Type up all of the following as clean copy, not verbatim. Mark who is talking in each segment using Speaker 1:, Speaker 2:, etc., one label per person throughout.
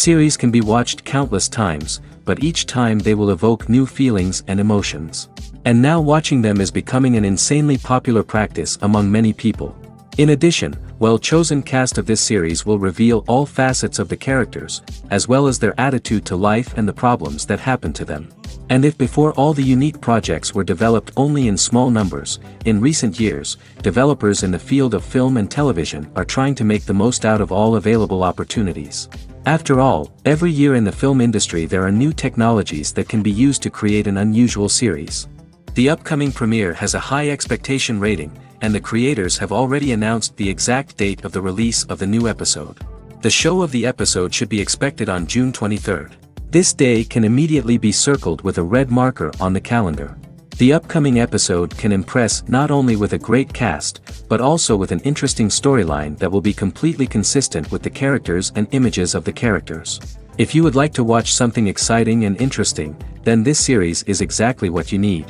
Speaker 1: Series can be watched countless times, but each time they will evoke new feelings and emotions. And now watching them is becoming an insanely popular practice among many people. In addition, well-chosen cast of this series will reveal all facets of the characters, as well as their attitude to life and the problems that happen to them. And if before all the unique projects were developed only in small numbers, in recent years, developers in the field of film and television are trying to make the most out of all available opportunities. After all, every year in the film industry there are new technologies that can be used to create an unusual series. The upcoming premiere has a high expectation rating, and the creators have already announced the exact date of the release of the new episode. The show of the episode should be expected on June 23rd. This day can immediately be circled with a red marker on the calendar. The upcoming episode can impress not only with a great cast, but also with an interesting storyline that will be completely consistent with the characters and images of the characters. If you would like to watch something exciting and interesting, then this series is exactly what you need.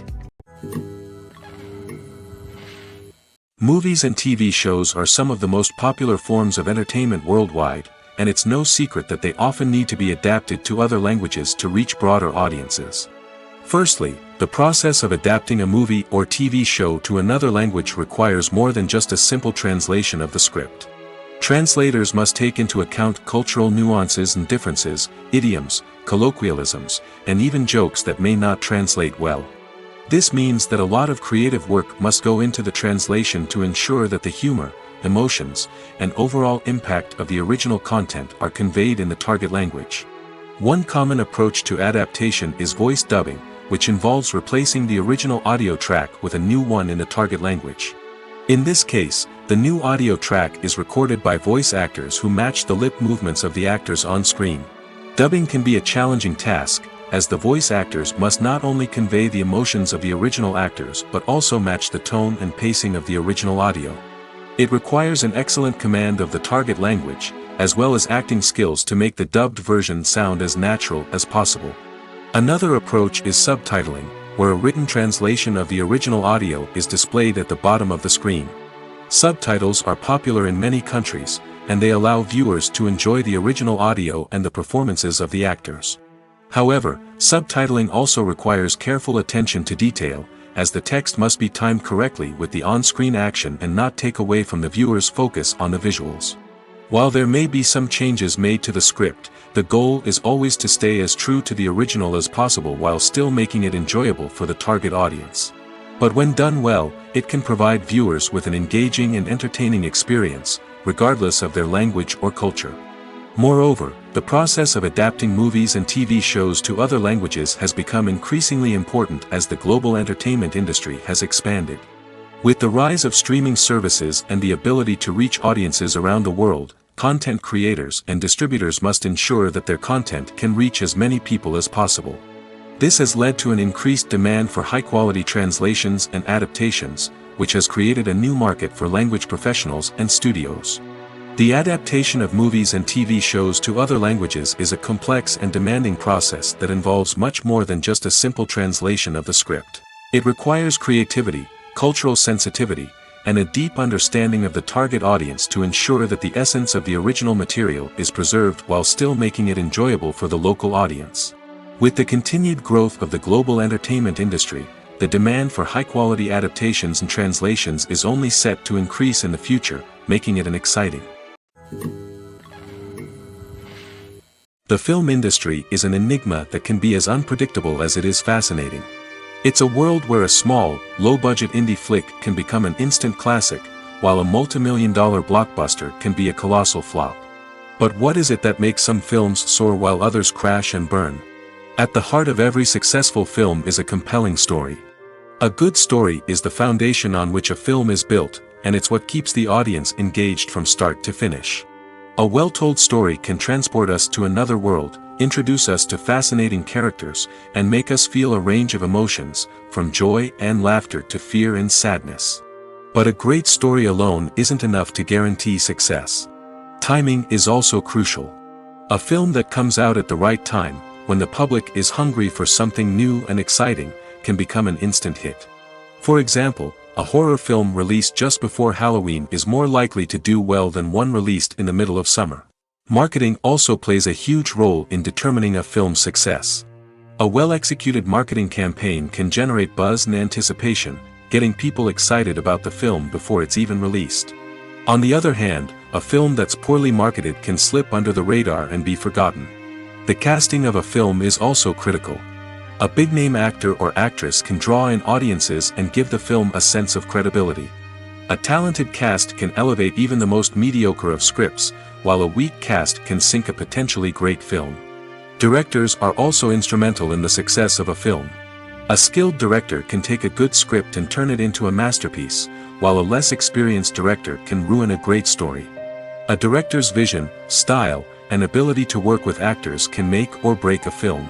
Speaker 1: Movies and TV shows are some of the most popular forms of entertainment worldwide, and it's no secret that they often need to be adapted to other languages to reach broader audiences. Firstly, the process of adapting a movie or TV show to another language requires more than just a simple translation of the script. Translators must take into account cultural nuances and differences, idioms, colloquialisms, and even jokes that may not translate well. This means that a lot of creative work must go into the translation to ensure that the humor, emotions, and overall impact of the original content are conveyed in the target language. One common approach to adaptation is voice dubbing, which involves replacing the original audio track with a new one in the target language. In this case, the new audio track is recorded by voice actors who match the lip movements of the actors on screen. Dubbing can be a challenging task, as the voice actors must not only convey the emotions of the original actors but also match the tone and pacing of the original audio. It requires an excellent command of the target language, as well as acting skills to make the dubbed version sound as natural as possible. Another approach is subtitling, where a written translation of the original audio is displayed at the bottom of the screen. Subtitles are popular in many countries, and they allow viewers to enjoy the original audio and the performances of the actors. However, subtitling also requires careful attention to detail, as the text must be timed correctly with the on-screen action and not take away from the viewer's focus on the visuals. While there may be some changes made to the script, the goal is always to stay as true to the original as possible while still making it enjoyable for the target audience. But when done well, it can provide viewers with an engaging and entertaining experience, regardless of their language or culture. Moreover, the process of adapting movies and TV shows to other languages has become increasingly important as the global entertainment industry has expanded. With the rise of streaming services and the ability to reach audiences around the world, content creators and distributors must ensure that their content can reach as many people as possible. This has led to an increased demand for high-quality translations and adaptations, which has created a new market for language professionals and studios. The adaptation of movies and TV shows to other languages is a complex and demanding process that involves much more than just a simple translation of the script. It requires creativity, cultural sensitivity, and a deep understanding of the target audience to ensure that the essence of the original material is preserved while still making it enjoyable for the local audience. With the continued growth of the global entertainment industry, the demand for high-quality adaptations and translations is only set to increase in the future, making it an exciting. The film industry is an enigma that can be as unpredictable as it is fascinating. It's a world where a small, low-budget indie flick can become an instant classic, while a multi-million-dollar blockbuster can be a colossal flop. But what is it that makes some films soar while others crash and burn? At the heart of every successful film is a compelling story. A good story is the foundation on which a film is built, and it's what keeps the audience engaged from start to finish. A well-told story can transport us to another world, introduce us to fascinating characters, and make us feel a range of emotions, from joy and laughter to fear and sadness. But a great story alone isn't enough to guarantee success. Timing is also crucial. A film that comes out at the right time, when the public is hungry for something new and exciting, can become an instant hit. For example, a horror film released just before Halloween is more likely to do well than one released in the middle of summer. Marketing also plays a huge role in determining a film's success. A well-executed marketing campaign can generate buzz and anticipation, getting people excited about the film before it's even released. On the other hand, a film that's poorly marketed can slip under the radar and be forgotten. The casting of a film is also critical. A big-name actor or actress can draw in audiences and give the film a sense of credibility. A talented cast can elevate even the most mediocre of scripts, while a weak cast can sink a potentially great film. Directors are also instrumental in the success of a film. A skilled director can take a good script and turn it into a masterpiece, while a less experienced director can ruin a great story. A director's vision, style, and ability to work with actors can make or break a film.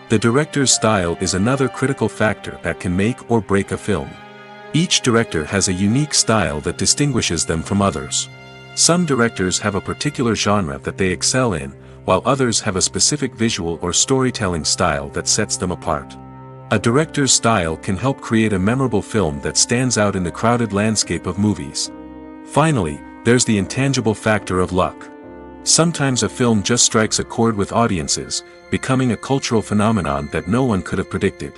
Speaker 1: The director's style is another critical factor that can make or break a film. Each director has a unique style that distinguishes them from others. Some directors have a particular genre that they excel in, while others have a specific visual or storytelling style that sets them apart. A director's style can help create a memorable film that stands out in the crowded landscape of movies. Finally, there's the intangible factor of luck. Sometimes a film just strikes a chord with audiences, becoming a cultural phenomenon that no one could have predicted.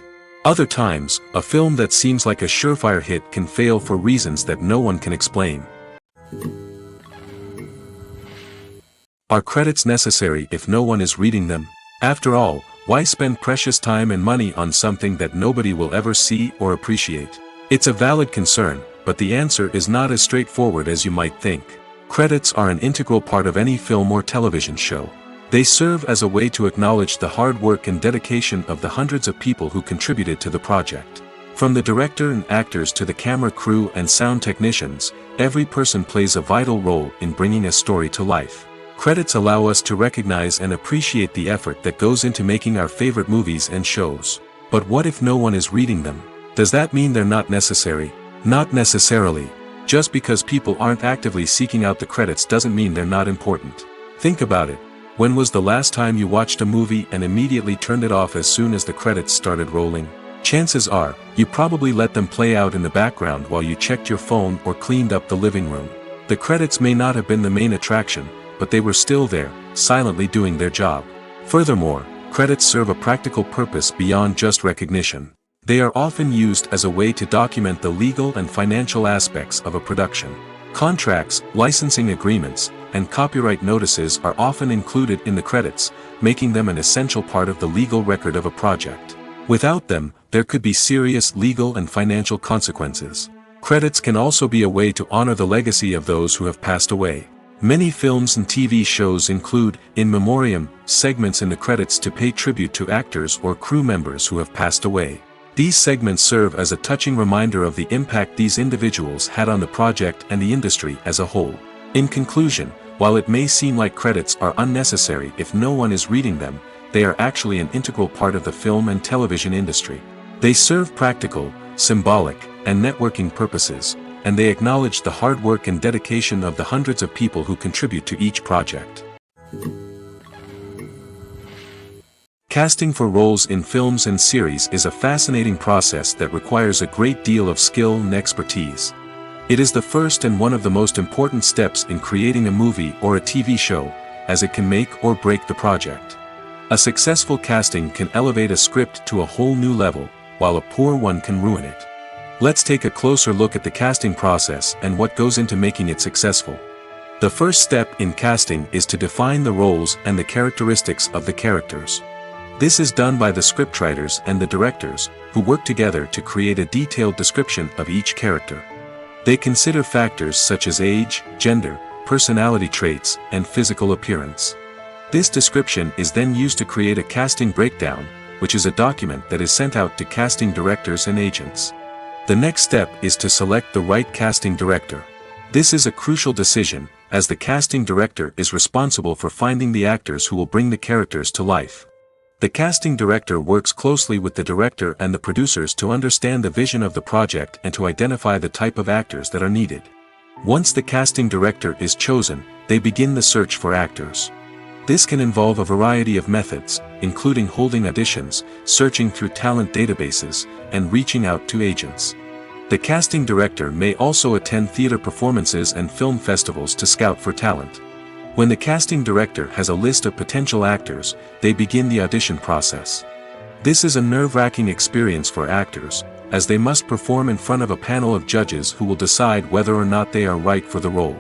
Speaker 1: Other times, a film that seems like a surefire hit can fail for reasons that no one can explain. Are credits necessary if no one is reading them? After all, why spend precious time and money on something that nobody will ever see or appreciate? It's a valid concern, but the answer is not as straightforward as you might think. Credits are an integral part of any film or television show. They serve as a way to acknowledge the hard work and dedication of the hundreds of people who contributed to the project. From the director and actors to the camera crew and sound technicians, every person plays a vital role in bringing a story to life. Credits allow us to recognize and appreciate the effort that goes into making our favorite movies and shows. But what if no one is reading them? Does that mean they're not necessary? Not necessarily. Just because people aren't actively seeking out the credits doesn't mean they're not important. Think about it. When was the last time you watched a movie and immediately turned it off as soon as the credits started rolling? Chances are, you probably let them play out in the background while you checked your phone or cleaned up the living room. The credits may not have been the main attraction, but they were still there, silently doing their job. Furthermore, credits serve a practical purpose beyond just recognition. They are often used as a way to document the legal and financial aspects of a production. Contracts, licensing agreements, and copyright notices are often included in the credits, making them an essential part of the legal record of a project. Without them, there could be serious legal and financial consequences. Credits can also be a way to honor the legacy of those who have passed away. Many films and TV shows include, in memoriam, segments in the credits to pay tribute to actors or crew members who have passed away. These segments serve as a touching reminder of the impact these individuals had on the project and the industry as a whole. In conclusion, while it may seem like credits are unnecessary if no one is reading them, they are actually an integral part of the film and television industry. They serve practical, symbolic, and networking purposes, and they acknowledge the hard work and dedication of the hundreds of people who contribute to each project. Casting for roles in films and series is a fascinating process that requires a great deal of skill and expertise. It is the first and one of the most important steps in creating a movie or a TV show, as it can make or break the project. A successful casting can elevate a script to a whole new level, while a poor one can ruin it. Let's take a closer look at the casting process and what goes into making it successful. The first step in casting is to define the roles and the characteristics of the characters. This is done by the scriptwriters and the directors, who work together to create a detailed description of each character. They consider factors such as age, gender, personality traits, and physical appearance. This description is then used to create a casting breakdown, which is a document that is sent out to casting directors and agents. The next step is to select the right casting director. This is a crucial decision, as the casting director is responsible for finding the actors who will bring the characters to life. The casting director works closely with the director and the producers to understand the vision of the project and to identify the type of actors that are needed. Once the casting director is chosen, they begin the search for actors. This can involve a variety of methods, including holding auditions, searching through talent databases, and reaching out to agents. The casting director may also attend theater performances and film festivals to scout for talent. When the casting director has a list of potential actors, they begin the audition process. This is a nerve-wracking experience for actors, as they must perform in front of a panel of judges who will decide whether or not they are right for the role.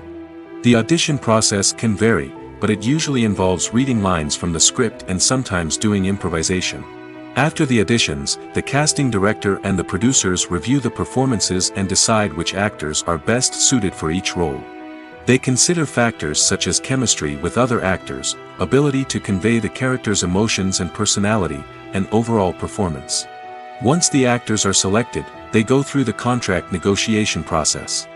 Speaker 1: The audition process can vary, but it usually involves reading lines from the script and sometimes doing improvisation. After the auditions, the casting director and the producers review the performances and decide which actors are best suited for each role. They consider factors such as chemistry with other actors, ability to convey the character's emotions and personality, and overall performance. Once the actors are selected, they go through the contract negotiation process.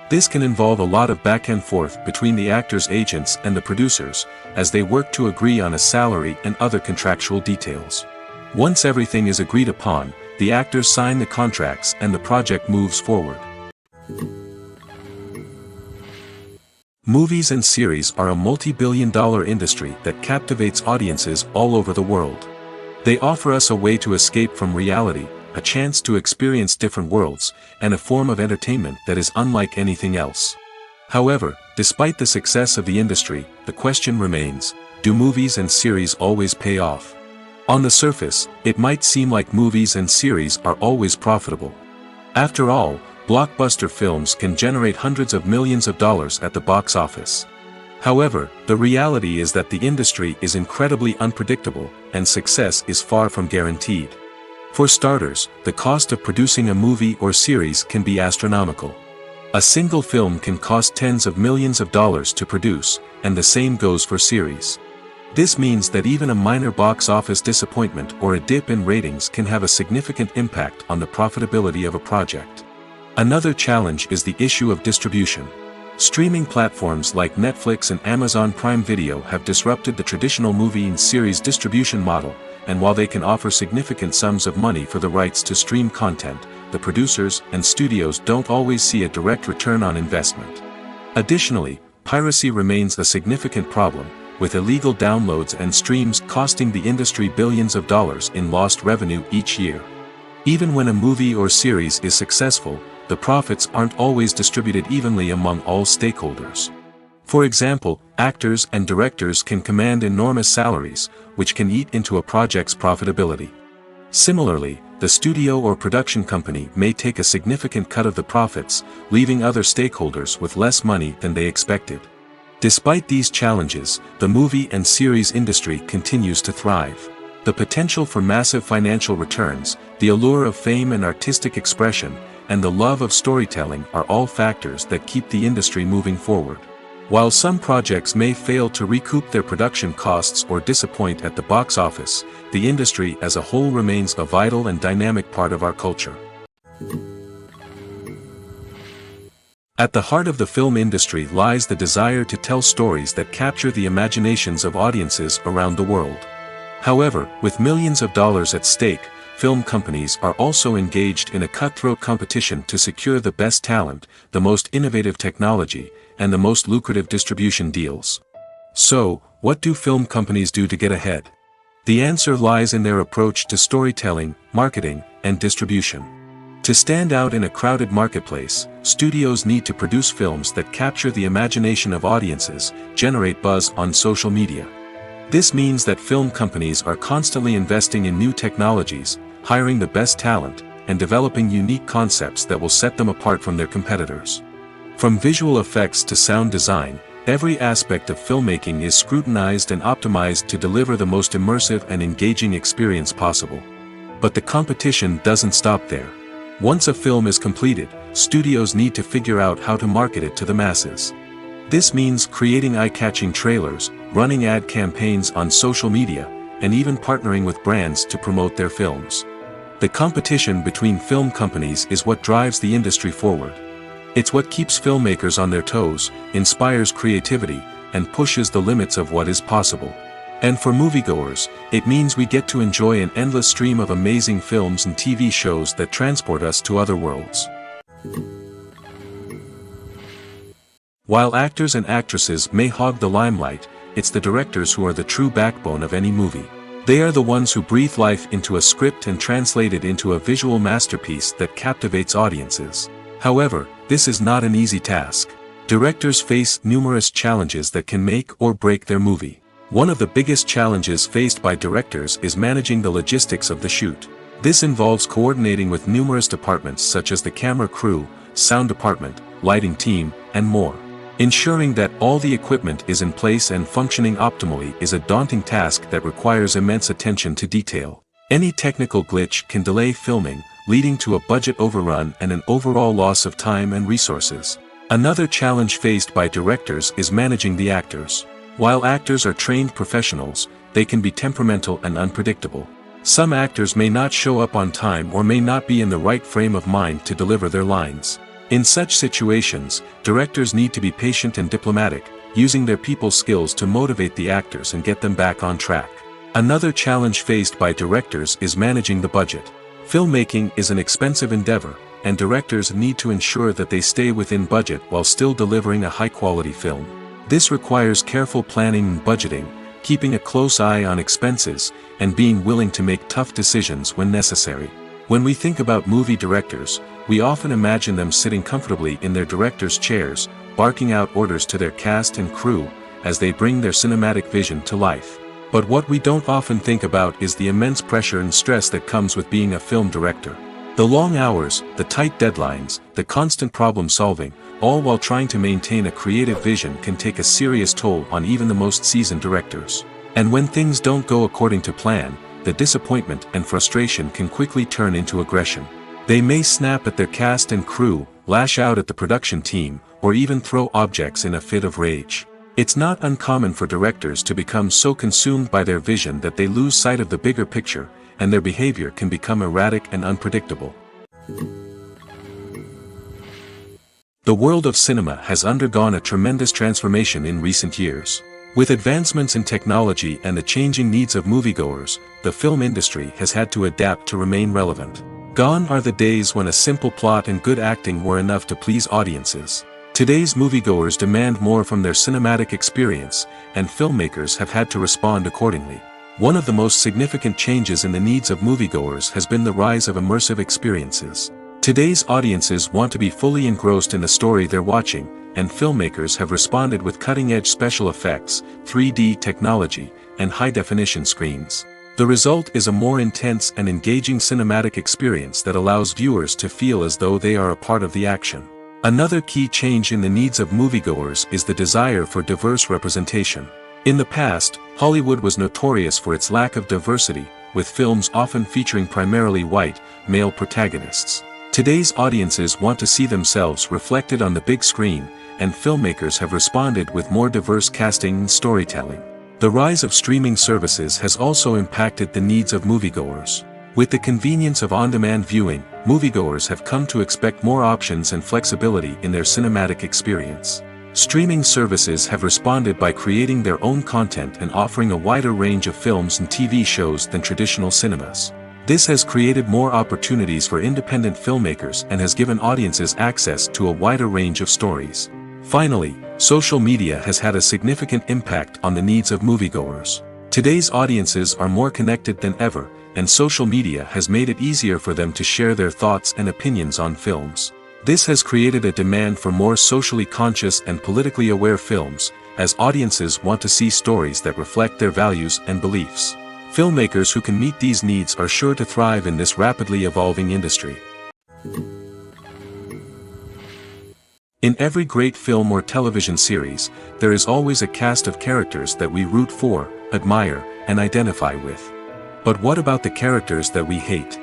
Speaker 1: This can involve a lot of back and forth between the actors' agents and the producers, as they work to agree on a salary and other contractual details. Once everything is agreed upon, the actors sign the contracts and the project moves forward. Movies and series are a multi-billion-dollar industry that captivates audiences all over the world. They offer us a way to escape from reality, a chance to experience different worlds, and a form of entertainment that is unlike anything else. However, despite the success of the industry, the question remains, do movies and series always pay off? On the surface, it might seem like movies and series are always profitable. After all, blockbuster films can generate hundreds of millions of dollars at the box office. However, the reality is that the industry is incredibly unpredictable, and success is far from guaranteed. For starters, the cost of producing a movie or series can be astronomical. A single film can cost tens of millions of dollars to produce, and the same goes for series. This means that even a minor box office disappointment or a dip in ratings can have a significant impact on the profitability of a project. Another challenge is the issue of distribution. Streaming platforms like Netflix and Amazon Prime Video have disrupted the traditional movie and series distribution model, and while they can offer significant sums of money for the rights to stream content, the producers and studios don't always see a direct return on investment. Additionally, piracy remains a significant problem, with illegal downloads and streams costing the industry billions of dollars in lost revenue each year. Even when a movie or series is successful, the profits aren't always distributed evenly among all stakeholders. For example, actors and directors can command enormous salaries, which can eat into a project's profitability. Similarly, the studio or production company may take a significant cut of the profits, leaving other stakeholders with less money than they expected. Despite these challenges, the movie and series industry continues to thrive. The potential for massive financial returns, the allure of fame and artistic expression, and the love of storytelling are all factors that keep the industry moving forward. While some projects may fail to recoup their production costs or disappoint at the box office, the industry as a whole remains a vital and dynamic part of our culture. At the heart of the film industry lies the desire to tell stories that capture the imaginations of audiences around the world. However, with millions of dollars at stake, film companies are also engaged in a cutthroat competition to secure the best talent, the most innovative technology, and the most lucrative distribution deals. So, what do film companies do to get ahead? The answer lies in their approach to storytelling, marketing, and distribution. To stand out in a crowded marketplace, studios need to produce films that capture the imagination of audiences, generate buzz on social media. This means that film companies are constantly investing in new technologies, hiring the best talent, and developing unique concepts that will set them apart from their competitors. From visual effects to sound design, every aspect of filmmaking is scrutinized and optimized to deliver the most immersive and engaging experience possible. But the competition doesn't stop there. Once a film is completed, studios need to figure out how to market it to the masses. This means creating eye-catching trailers, running ad campaigns on social media, and even partnering with brands to promote their films. The competition between film companies is what drives the industry forward. It's what keeps filmmakers on their toes, inspires creativity, and pushes the limits of what is possible. And for moviegoers, it means we get to enjoy an endless stream of amazing films and TV shows that transport us to other worlds. While actors and actresses may hog the limelight, it's the directors who are the true backbone of any movie. They are the ones who breathe life into a script and translate it into a visual masterpiece that captivates audiences. However, this is not an easy task. Directors face numerous challenges that can make or break their movie. One of the biggest challenges faced by directors is managing the logistics of the shoot. This involves coordinating with numerous departments such as the camera crew, sound department, lighting team, and more. Ensuring that all the equipment is in place and functioning optimally is a daunting task that requires immense attention to detail. Any technical glitch can delay filming, leading to a budget overrun and an overall loss of time and resources. Another challenge faced by directors is managing the actors. While actors are trained professionals, they can be temperamental and unpredictable. Some actors may not show up on time or may not be in the right frame of mind to deliver their lines. In such situations, directors need to be patient and diplomatic, using their people skills to motivate the actors and get them back on track. Another challenge faced by directors is managing the budget. Filmmaking is an expensive endeavor, and directors need to ensure that they stay within budget while still delivering a high-quality film. This requires careful planning and budgeting, keeping a close eye on expenses, and being willing to make tough decisions when necessary. When we think about movie directors, we often imagine them sitting comfortably in their director's chairs, barking out orders to their cast and crew, as they bring their cinematic vision to life. But what we don't often think about is the immense pressure and stress that comes with being a film director. The long hours, the tight deadlines, the constant problem solving, all while trying to maintain a creative vision can take a serious toll on even the most seasoned directors. And when things don't go according to plan, the disappointment and frustration can quickly turn into aggression. They may snap at their cast and crew, lash out at the production team, or even throw objects in a fit of rage. It's not uncommon for directors to become so consumed by their vision that they lose sight of the bigger picture, and their behavior can become erratic and unpredictable. The world of cinema has undergone a tremendous transformation in recent years. With advancements in technology and the changing needs of moviegoers, the film industry has had to adapt to remain relevant. Gone are the days when a simple plot and good acting were enough to please audiences. Today's moviegoers demand more from their cinematic experience, and filmmakers have had to respond accordingly. One of the most significant changes in the needs of moviegoers has been the rise of immersive experiences. Today's audiences want to be fully engrossed in the story they're watching, and filmmakers have responded with cutting-edge special effects, 3D technology, and high-definition screens. The result is a more intense and engaging cinematic experience that allows viewers to feel as though they are a part of the action. Another key change in the needs of moviegoers is the desire for diverse representation. In the past, Hollywood was notorious for its lack of diversity, with films often featuring primarily white, male protagonists. Today's audiences want to see themselves reflected on the big screen, and filmmakers have responded with more diverse casting and storytelling. The rise of streaming services has also impacted the needs of moviegoers. With the convenience of on-demand viewing, moviegoers have come to expect more options and flexibility in their cinematic experience. Streaming services have responded by creating their own content and offering a wider range of films and TV shows than traditional cinemas. This has created more opportunities for independent filmmakers and has given audiences access to a wider range of stories. Finally, social media has had a significant impact on the needs of moviegoers. Today's audiences are more connected than ever, and social media has made it easier for them to share their thoughts and opinions on films. This has created a demand for more socially conscious and politically aware films, as audiences want to see stories that reflect their values and beliefs. Filmmakers who can meet these needs are sure to thrive in this rapidly evolving industry. In every great film or television series, there is always a cast of characters that we root for, admire, and identify with. But what about the characters that we hate?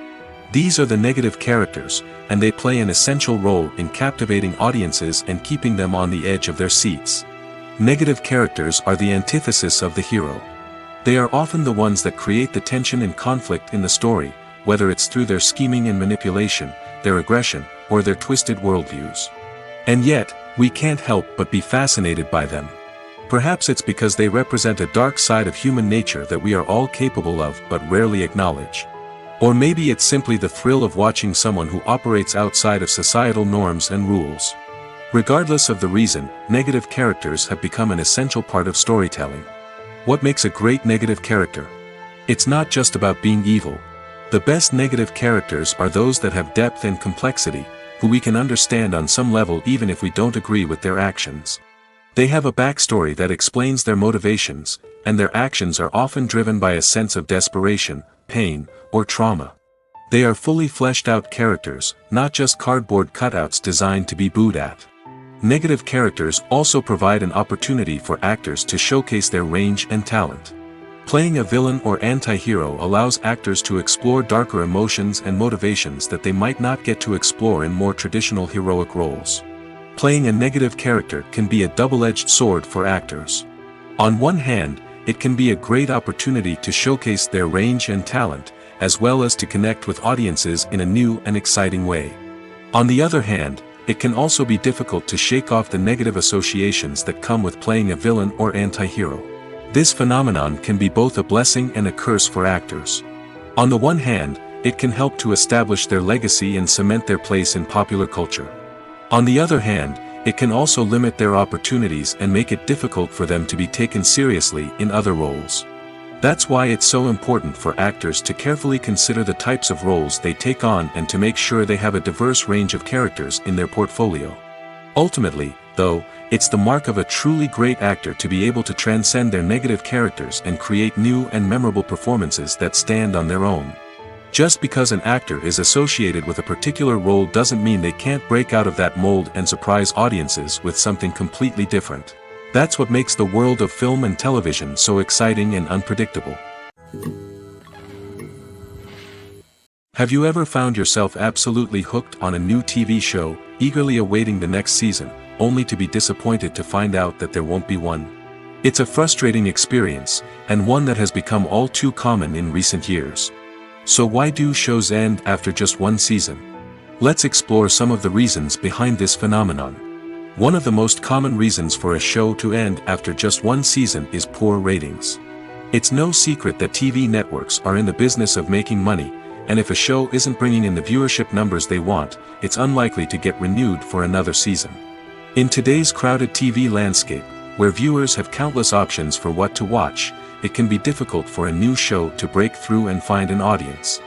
Speaker 1: These are the negative characters, and they play an essential role in captivating audiences and keeping them on the edge of their seats. Negative characters are the antithesis of the hero. They are often the ones that create the tension and conflict in the story, whether it's through their scheming and manipulation, their aggression, or their twisted worldviews. And yet, we can't help but be fascinated by them. Perhaps it's because they represent a dark side of human nature that we are all capable of but rarely acknowledge. Or maybe it's simply the thrill of watching someone who operates outside of societal norms and rules. Regardless of the reason, negative characters have become an essential part of storytelling. What makes a great negative character? It's not just about being evil. The best negative characters are those that have depth and complexity, who we can understand on some level even if we don't agree with their actions. They have a backstory that explains their motivations, and their actions are often driven by a sense of desperation, pain, or trauma. They are fully fleshed out characters, not just cardboard cutouts designed to be booed at. Negative characters also provide an opportunity for actors to showcase their range and talent. Playing a villain or anti-hero allows actors to explore darker emotions and motivations that they might not get to explore in more traditional heroic roles. Playing a negative character can be a double-edged sword for actors. On one hand, it can be a great opportunity to showcase their range and talent, as well as to connect with audiences in a new and exciting way. On the other hand, it can also be difficult to shake off the negative associations that come with playing a villain or anti-hero. This phenomenon can be both a blessing and a curse for actors. On the one hand, it can help to establish their legacy and cement their place in popular culture. On the other hand, it can also limit their opportunities and make it difficult for them to be taken seriously in other roles. That's why it's so important for actors to carefully consider the types of roles they take on and to make sure they have a diverse range of characters in their portfolio. Ultimately, though, it's the mark of a truly great actor to be able to transcend their negative characters and create new and memorable performances that stand on their own. Just because an actor is associated with a particular role doesn't mean they can't break out of that mold and surprise audiences with something completely different. That's what makes the world of film and television so exciting and unpredictable. Have you ever found yourself absolutely hooked on a new TV show, eagerly awaiting the next season, only to be disappointed to find out that there won't be one? It's a frustrating experience, and one that has become all too common in recent years. So why do shows end after just one season? Let's explore some of the reasons behind this phenomenon. One of the most common reasons for a show to end after just one season is poor ratings. It's no secret that TV networks are in the business of making money, and if a show isn't bringing in the viewership numbers they want, it's unlikely to get renewed for another season. In today's crowded TV landscape, where viewers have countless options for what to watch, it can be difficult for a new show to break through and find an audience.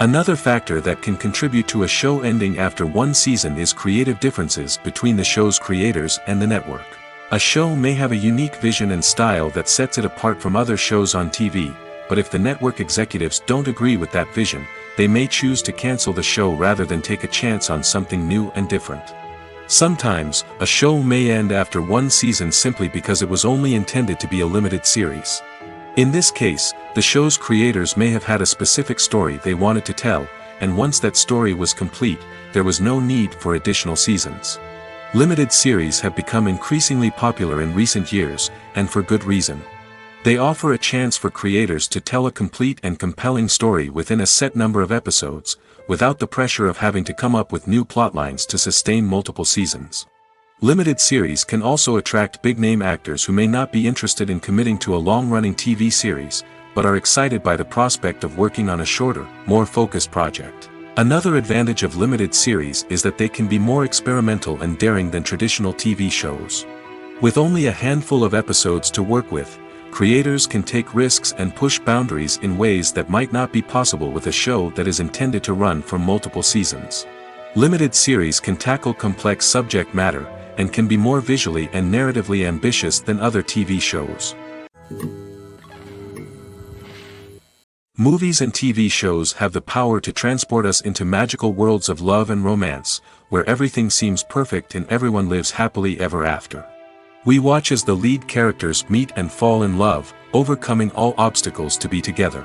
Speaker 1: Another factor that can contribute to a show ending after one season is creative differences between the show's creators and the network. A show may have a unique vision and style that sets it apart from other shows on TV, but if the network executives don't agree with that vision, they may choose to cancel the show rather than take a chance on something new and different. Sometimes, a show may end after one season simply because it was only intended to be a limited series. In this case, the show's creators may have had a specific story they wanted to tell, and once that story was complete, there was no need for additional seasons. Limited series have become increasingly popular in recent years, and for good reason. They offer a chance for creators to tell a complete and compelling story within a set number of episodes, without the pressure of having to come up with new plotlines to sustain multiple seasons. Limited series can also attract big-name actors who may not be interested in committing to a long-running TV series, but are excited by the prospect of working on a shorter, more focused project. Another advantage of limited series is that they can be more experimental and daring than traditional TV shows. With only a handful of episodes to work with, creators can take risks and push boundaries in ways that might not be possible with a show that is intended to run for multiple seasons. Limited series can tackle complex subject matter, and can be more visually and narratively ambitious than other TV shows. Movies and TV shows have the power to transport us into magical worlds of love and romance, where everything seems perfect and everyone lives happily ever after. We watch as the lead characters meet and fall in love, overcoming all obstacles to be together.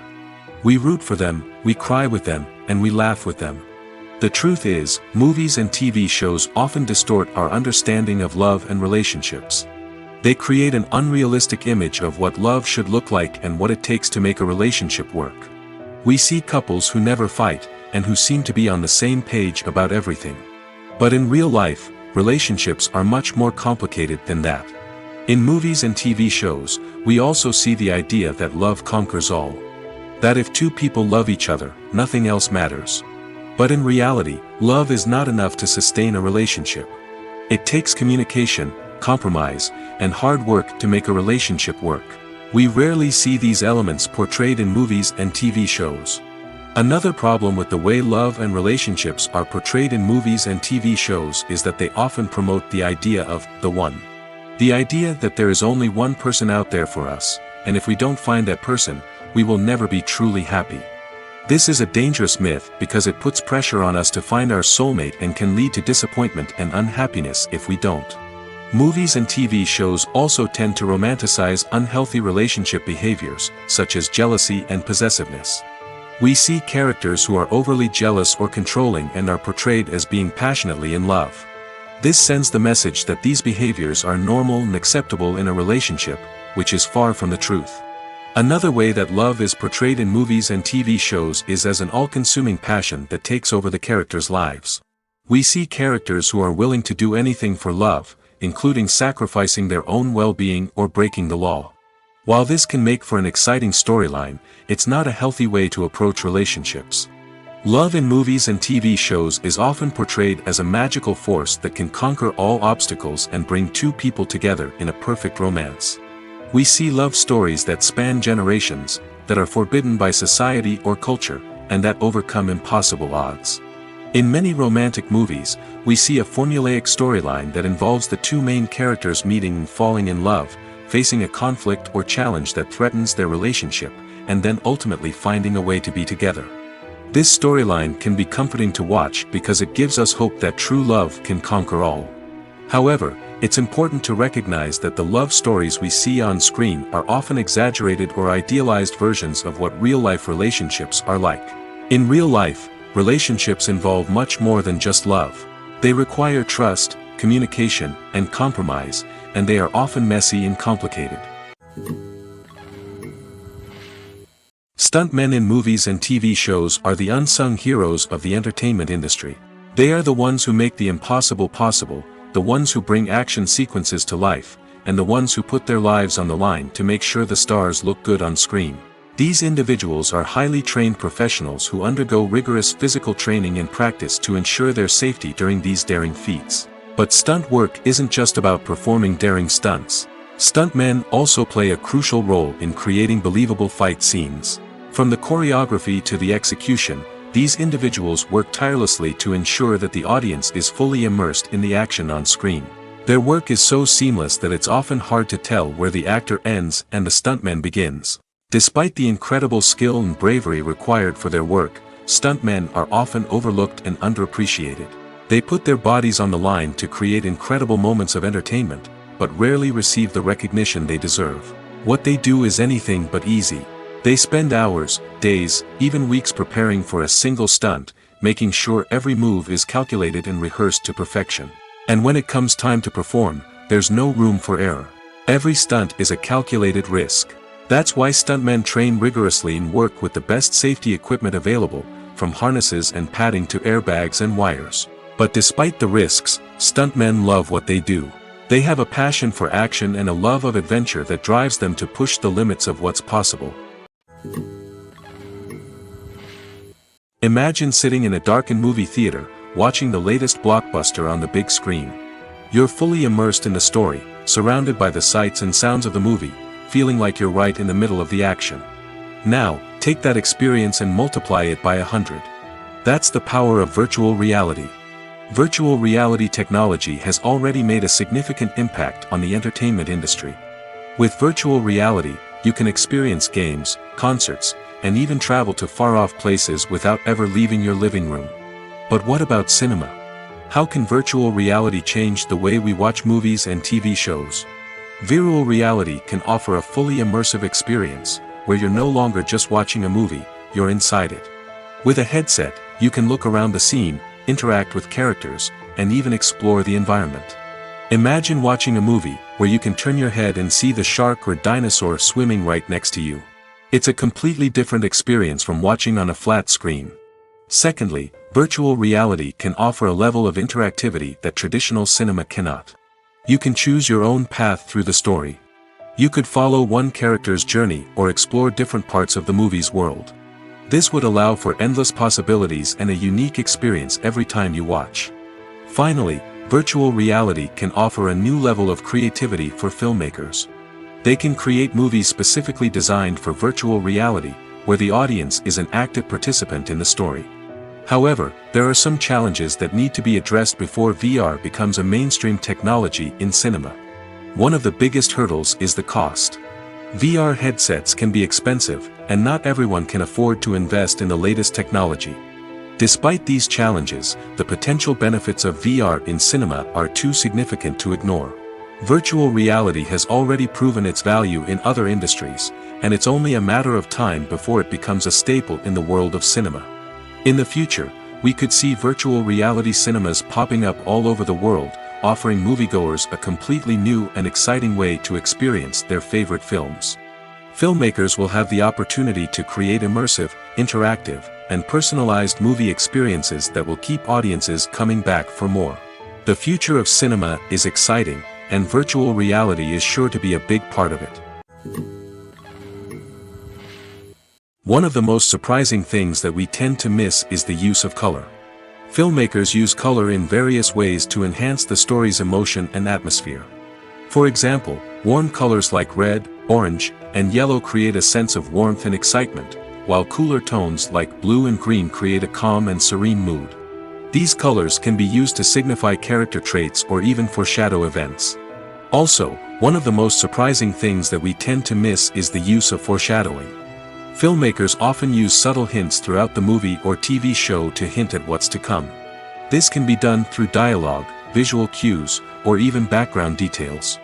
Speaker 1: We root for them, we cry with them, and we laugh with them. The truth is, movies and TV shows often distort our understanding of love and relationships. They create an unrealistic image of what love should look like and what it takes to make a relationship work. We see couples who never fight, and who seem to be on the same page about everything. But in real life, relationships are much more complicated than that. In movies and TV shows, we also see the idea that love conquers all. That if two people love each other, nothing else matters. But in reality, love is not enough to sustain a relationship. It takes communication, compromise, and hard work to make a relationship work. We rarely see these elements portrayed in movies and TV shows. Another problem with the way love and relationships are portrayed in movies and TV shows is that they often promote the idea of the one. The idea that there is only one person out there for us, and if we don't find that person, we will never be truly happy. This is a dangerous myth because it puts pressure on us to find our soulmate and can lead to disappointment and unhappiness if we don't. Movies and TV shows also tend to romanticize unhealthy relationship behaviors, such as jealousy and possessiveness. We see characters who are overly jealous or controlling and are portrayed as being passionately in love. This sends the message that these behaviors are normal and acceptable in a relationship, which is far from the truth. Another way that love is portrayed in movies and TV shows is as an all-consuming passion that takes over the characters' lives. We see characters who are willing to do anything for love, including sacrificing their own well-being or breaking the law. While this can make for an exciting storyline, it's not a healthy way to approach relationships. Love in movies and TV shows is often portrayed as a magical force that can conquer all obstacles and bring two people together in a perfect romance. We see love stories that span generations, that are forbidden by society or culture, and that overcome impossible odds. In many romantic movies, we see a formulaic storyline that involves the two main characters meeting and falling in love, facing a conflict or challenge that threatens their relationship, and then ultimately finding a way to be together. This storyline can be comforting to watch because it gives us hope that true love can conquer all. However, it's important to recognize that the love stories we see on screen are often exaggerated or idealized versions of what real-life relationships are like. In real life, relationships involve much more than just love. They require trust, communication, and compromise, and they are often messy and complicated. Stuntmen in movies and TV shows are the unsung heroes of the entertainment industry. They are the ones who make the impossible possible, the ones who bring action sequences to life, and the ones who put their lives on the line to make sure the stars look good on screen. These individuals are highly trained professionals who undergo rigorous physical training and practice to ensure their safety during these daring feats. But stunt work isn't just about performing daring stunts. Stuntmen also play a crucial role in creating believable fight scenes. From the choreography to the execution, these individuals work tirelessly to ensure that the audience is fully immersed in the action on screen. Their work is so seamless that it's often hard to tell where the actor ends and the stuntman begins. Despite the incredible skill and bravery required for their work, stuntmen are often overlooked and underappreciated. They put their bodies on the line to create incredible moments of entertainment, but rarely receive the recognition they deserve. What they do is anything but easy. They spend hours, days, even weeks preparing for a single stunt, making sure every move is calculated and rehearsed to perfection. And when it comes time to perform, there's no room for error. Every stunt is a calculated risk. That's why stuntmen train rigorously and work with the best safety equipment available, from harnesses and padding to airbags and wires. But despite the risks, stuntmen love what they do. They have a passion for action and a love of adventure that drives them to push the limits of what's possible. Imagine sitting in a darkened movie theater, watching the latest blockbuster on the big screen. You're fully immersed in the story, surrounded by the sights and sounds of the movie, feeling like you're right in the middle of the action. Now, take that experience and multiply it by 100. That's the power of virtual reality. Virtual reality technology has already made a significant impact on the entertainment industry. With virtual reality, you can experience games, concerts, and even travel to far-off places without ever leaving your living room. But what about cinema? How can virtual reality change the way we watch movies and TV shows? Virtual reality can offer a fully immersive experience, where you're no longer just watching a movie, you're inside it. With a headset, you can look around the scene, interact with characters, and even explore the environment. Imagine watching a movie where you can turn your head and see the shark or dinosaur swimming right next to you. It's a completely different experience from watching on a flat screen. Secondly, virtual reality can offer a level of interactivity that traditional cinema cannot. You can choose your own path through the story. You could follow one character's journey or explore different parts of the movie's world. This would allow for endless possibilities and a unique experience every time you watch. Finally, virtual reality can offer a new level of creativity for filmmakers. They can create movies specifically designed for virtual reality, where the audience is an active participant in the story. However, there are some challenges that need to be addressed before VR becomes a mainstream technology in cinema. One of the biggest hurdles is the cost. VR headsets can be expensive, and not everyone can afford to invest in the latest technology. Despite these challenges, the potential benefits of VR in cinema are too significant to ignore. Virtual reality has already proven its value in other industries, and it's only a matter of time before it becomes a staple in the world of cinema. In the future, we could see virtual reality cinemas popping up all over the world, offering moviegoers a completely new and exciting way to experience their favorite films. Filmmakers will have the opportunity to create immersive, interactive, and personalized movie experiences that will keep audiences coming back for more. The future of cinema is exciting, and virtual reality is sure to be a big part of it. One of the most surprising things that we tend to miss is the use of color. Filmmakers use color in various ways to enhance the story's emotion and atmosphere. For example, warm colors like red, orange, and yellow create a sense of warmth and excitement, while cooler tones like blue and green create a calm and serene mood. These colors can be used to signify character traits or even foreshadow events. Also, one of the most surprising things that we tend to miss is the use of foreshadowing. Filmmakers often use subtle hints throughout the movie or TV show to hint at what's to come. This can be done through dialogue, visual cues, or even background details.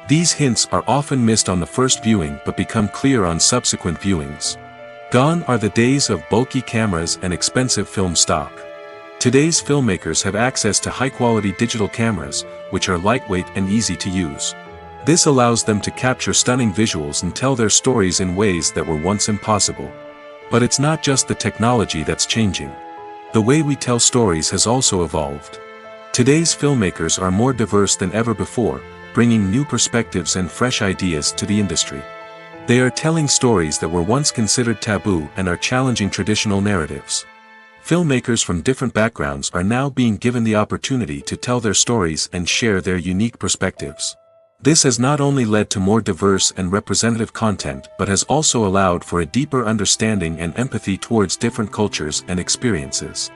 Speaker 1: These hints are often missed on the first viewing but become clear on subsequent viewings. Gone are the days of bulky cameras and expensive film stock. Today's filmmakers have access to high-quality digital cameras, which are lightweight and easy to use. This allows them to capture stunning visuals and tell their stories in ways that were once impossible. But it's not just the technology that's changing. The way we tell stories has also evolved. Today's filmmakers are more diverse than ever before, bringing new perspectives and fresh ideas to the industry. They are telling stories that were once considered taboo and are challenging traditional narratives. Filmmakers from different backgrounds are now being given the opportunity to tell their stories and share their unique perspectives. This has not only led to more diverse and representative content but has also allowed for a deeper understanding and empathy towards different cultures and experiences.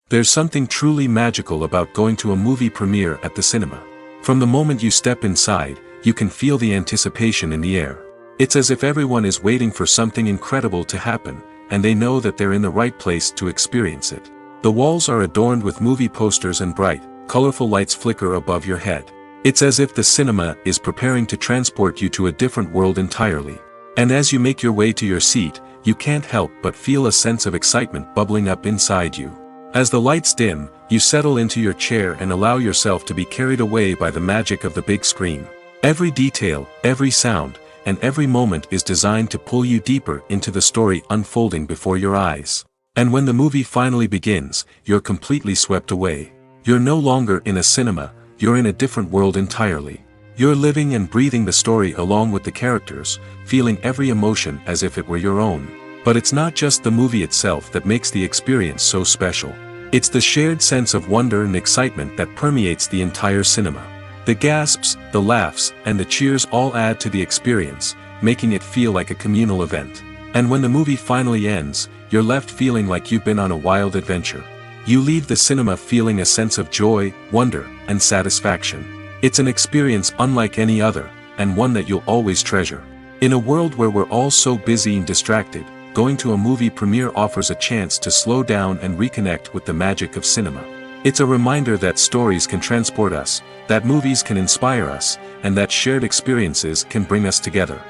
Speaker 1: There's something truly magical about going to a movie premiere at the cinema. From the moment you step inside, you can feel the anticipation in the air. It's as if everyone is waiting for something incredible to happen, and they know that they're in the right place to experience it. The walls are adorned with movie posters and bright, colorful lights flicker above your head. It's as if the cinema is preparing to transport you to a different world entirely. And as you make your way to your seat, you can't help but feel a sense of excitement bubbling up inside you. As the lights dim, you settle into your chair and allow yourself to be carried away by the magic of the big screen. Every detail, every sound, and every moment is designed to pull you deeper into the story unfolding before your eyes. And when the movie finally begins, you're completely swept away. You're no longer in a cinema, you're in a different world entirely. You're living and breathing the story along with the characters, feeling every emotion as if it were your own. But it's not just the movie itself that makes the experience so special. It's the shared sense of wonder and excitement that permeates the entire cinema. The gasps, the laughs, and the cheers all add to the experience, making it feel like a communal event. And when the movie finally ends, you're left feeling like you've been on a wild adventure. You leave the cinema feeling a sense of joy, wonder, and satisfaction. It's an experience unlike any other, and one that you'll always treasure. In a world where we're all so busy and distracted, going to a movie premiere offers a chance to slow down and reconnect with the magic of cinema. It's a reminder that stories can transport us, that movies can inspire us, and that shared experiences can bring us together.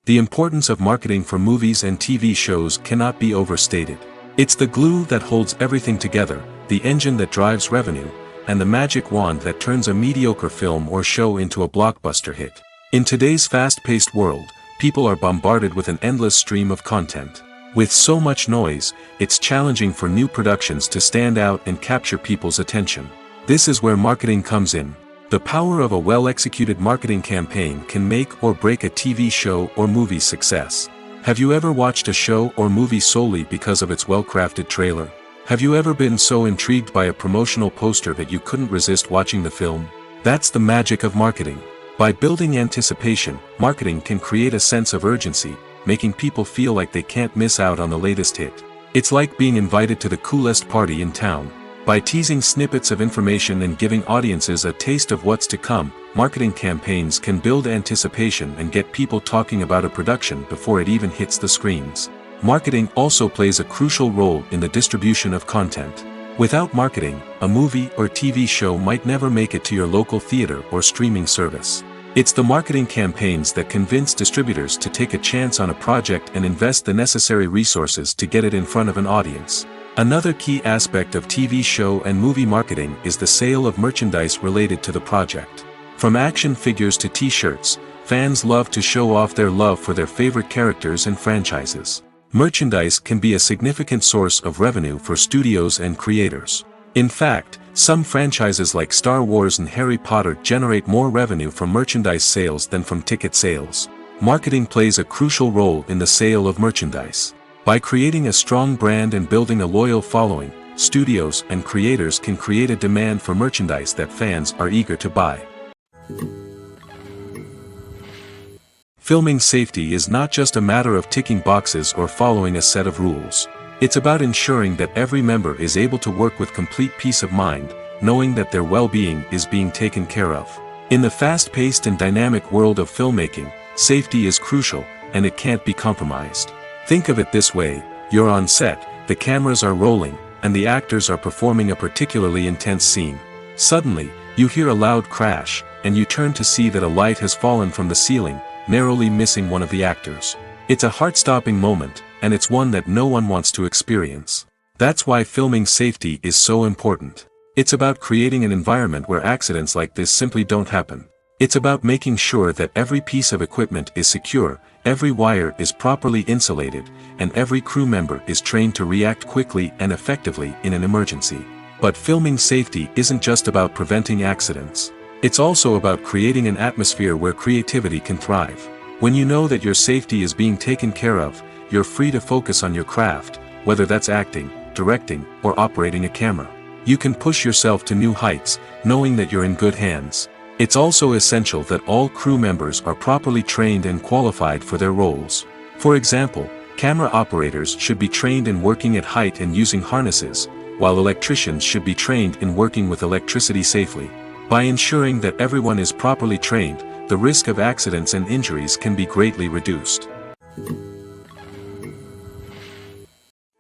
Speaker 1: The importance of marketing for movies and TV shows cannot be overstated. It's the glue that holds everything together, the engine that drives revenue, and the magic wand that turns a mediocre film or show into a blockbuster hit. In today's fast-paced world, people are bombarded with an endless stream of content. With so much noise, it's challenging for new productions to stand out and capture people's attention. This is where marketing comes in. The power of a well-executed marketing campaign can make or break a TV show or movie's success. Have you ever watched a show or movie solely because of its well-crafted trailer? Have you ever been so intrigued by a promotional poster that you couldn't resist watching the film? That's the magic of marketing. By building anticipation, marketing can create a sense of urgency, making people feel like they can't miss out on the latest hit. It's like being invited to the coolest party in town. By teasing snippets of information and giving audiences a taste of what's to come, marketing campaigns can build anticipation and get people talking about a production before it even hits the screens. Marketing also plays a crucial role in the distribution of content. Without marketing, a movie or TV show might never make it to your local theater or streaming service. It's the marketing campaigns that convince distributors to take a chance on a project and invest the necessary resources to get it in front of an audience. Another key aspect of TV show and movie marketing is the sale of merchandise related to the project. From action figures to t-shirts, fans love to show off their love for their favorite characters and franchises. Merchandise can be a significant source of revenue for studios and creators. In fact, some franchises like Star Wars and Harry Potter generate more revenue from merchandise sales than from ticket sales. Marketing plays a crucial role in the sale of merchandise. By creating a strong brand and building a loyal following, studios and creators can create a demand for merchandise that fans are eager to buy. Filming safety is not just a matter of ticking boxes or following a set of rules. It's about ensuring that every member is able to work with complete peace of mind, knowing that their well-being is being taken care of. In the fast-paced and dynamic world of filmmaking, safety is crucial, and it can't be compromised. Think of it this way: you're on set, the cameras are rolling, and the actors are performing a particularly intense scene. Suddenly, you hear a loud crash, and you turn to see that a light has fallen from the ceiling, narrowly missing one of the actors. It's a heart-stopping moment, and it's one that no one wants to experience. That's why filming safety is so important. It's about creating an environment where accidents like this simply don't happen. It's about making sure that every piece of equipment is secure, every wire is properly insulated, and every crew member is trained to react quickly and effectively in an emergency. But filming safety isn't just about preventing accidents. It's also about creating an atmosphere where creativity can thrive. When you know that your safety is being taken care of, you're free to focus on your craft, whether that's acting, directing, or operating a camera. You can push yourself to new heights, knowing that you're in good hands. It's also essential that all crew members are properly trained and qualified for their roles. For example, camera operators should be trained in working at height and using harnesses, while electricians should be trained in working with electricity safely. By ensuring that everyone is properly trained, the risk of accidents and injuries can be greatly reduced.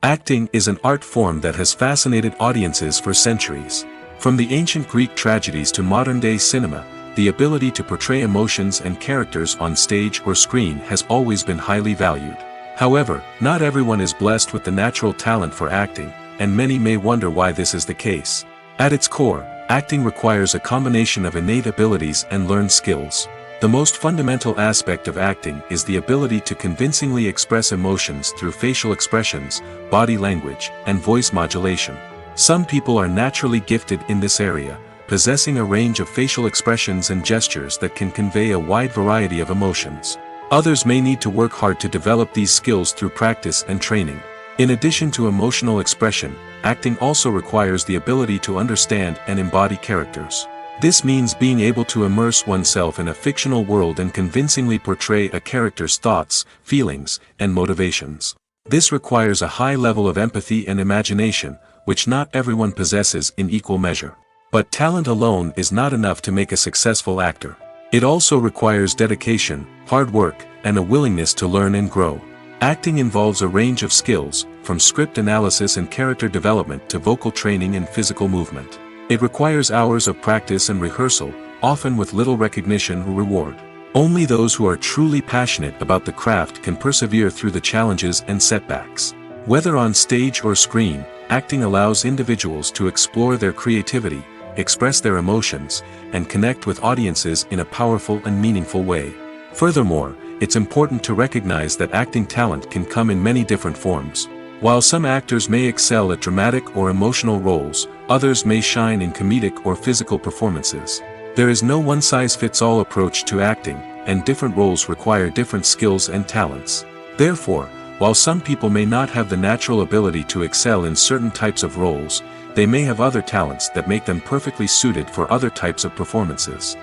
Speaker 1: Acting is an art form that has fascinated audiences for centuries. From the ancient Greek tragedies to modern-day cinema, the ability to portray emotions and characters on stage or screen has always been highly valued. However, not everyone is blessed with the natural talent for acting, and many may wonder why this is the case. At its core, acting requires a combination of innate abilities and learned skills. The most fundamental aspect of acting is the ability to convincingly express emotions through facial expressions, body language, and voice modulation. Some people are naturally gifted in this area, possessing a range of facial expressions and gestures that can convey a wide variety of emotions. Others may need to work hard to develop these skills through practice and training. In addition to emotional expression, acting also requires the ability to understand and embody characters. This means being able to immerse oneself in a fictional world and convincingly portray a character's thoughts, feelings, and motivations. This requires a high level of empathy and imagination, which not everyone possesses in equal measure. But talent alone is not enough to make a successful actor. It also requires dedication, hard work, and a willingness to learn and grow. Acting involves a range of skills, from script analysis and character development to vocal training and physical movement. It requires hours of practice and rehearsal, often with little recognition or reward. Only those who are truly passionate about the craft can persevere through the challenges and setbacks. Whether on stage or screen, acting allows individuals to explore their creativity, express their emotions, and connect with audiences in a powerful and meaningful way. Furthermore, it's important to recognize that acting talent can come in many different forms. While some actors may excel at dramatic or emotional roles, others may shine in comedic or physical performances. There is no one-size-fits-all approach to acting, and different roles require different skills and talents. Therefore, while some people may not have the natural ability to excel in certain types of roles, they may have other talents that make them perfectly suited for other types of performances.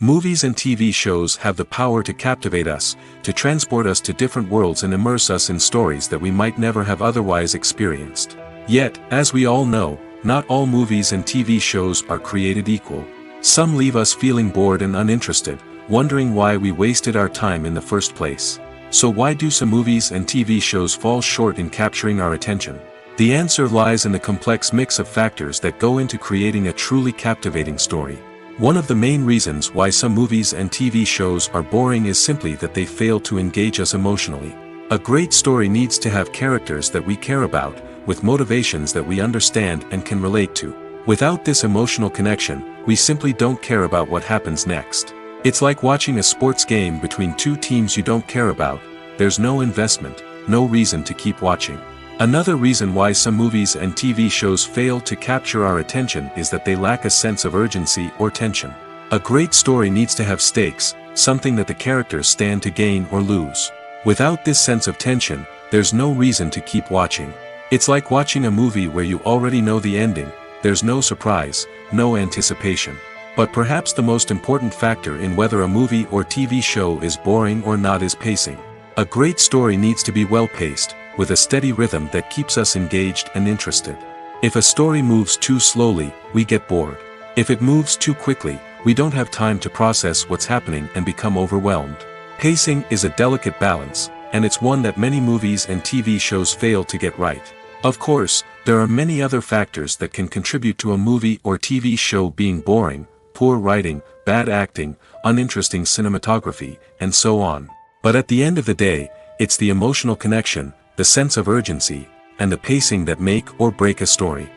Speaker 1: Movies and TV shows have the power to captivate us, to transport us to different worlds and immerse us in stories that we might never have otherwise experienced. Yet, as we all know, not all movies and TV shows are created equal. Some leave us feeling bored and uninterested, wondering why we wasted our time in the first place. So why do some movies and TV shows fall short in capturing our attention? The answer lies in the complex mix of factors that go into creating a truly captivating story. One of the main reasons why some movies and TV shows are boring is simply that they fail to engage us emotionally. A great story needs to have characters that we care about, with motivations that we understand and can relate to. Without this emotional connection, we simply don't care about what happens next. It's like watching a sports game between two teams you don't care about. There's no investment, no reason to keep watching. Another reason why some movies and TV shows fail to capture our attention is that they lack a sense of urgency or tension. A great story needs to have stakes, something that the characters stand to gain or lose. Without this sense of tension, there's no reason to keep watching. It's like watching a movie where you already know the ending, there's no surprise, no anticipation. But perhaps the most important factor in whether a movie or TV show is boring or not is pacing. A great story needs to be well-paced, with a steady rhythm that keeps us engaged and interested. If a story moves too slowly, we get bored. If it moves too quickly, we don't have time to process what's happening and become overwhelmed. Pacing is a delicate balance, and it's one that many movies and TV shows fail to get right. Of course, there are many other factors that can contribute to a movie or TV show being boring: poor writing, bad acting, uninteresting cinematography, and so on. But at the end of the day, it's the emotional connection, the sense of urgency, and the pacing that make or break a story.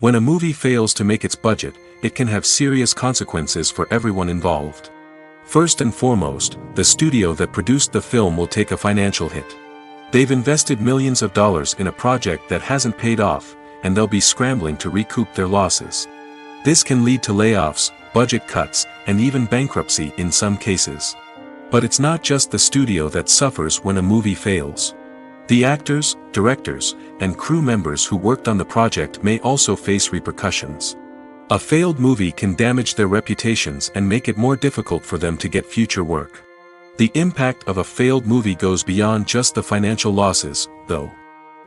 Speaker 1: When a movie fails to make its budget, it can have serious consequences for everyone involved. First and foremost, the studio that produced the film will take a financial hit. They've invested millions of dollars in a project that hasn't paid off, and they'll be scrambling to recoup their losses. This can lead to layoffs, budget cuts, and even bankruptcy in some cases. But it's not just the studio that suffers when a movie fails. The actors, directors, and crew members who worked on the project may also face repercussions. A failed movie can damage their reputations and make it more difficult for them to get future work. The impact of a failed movie goes beyond just the financial losses, though.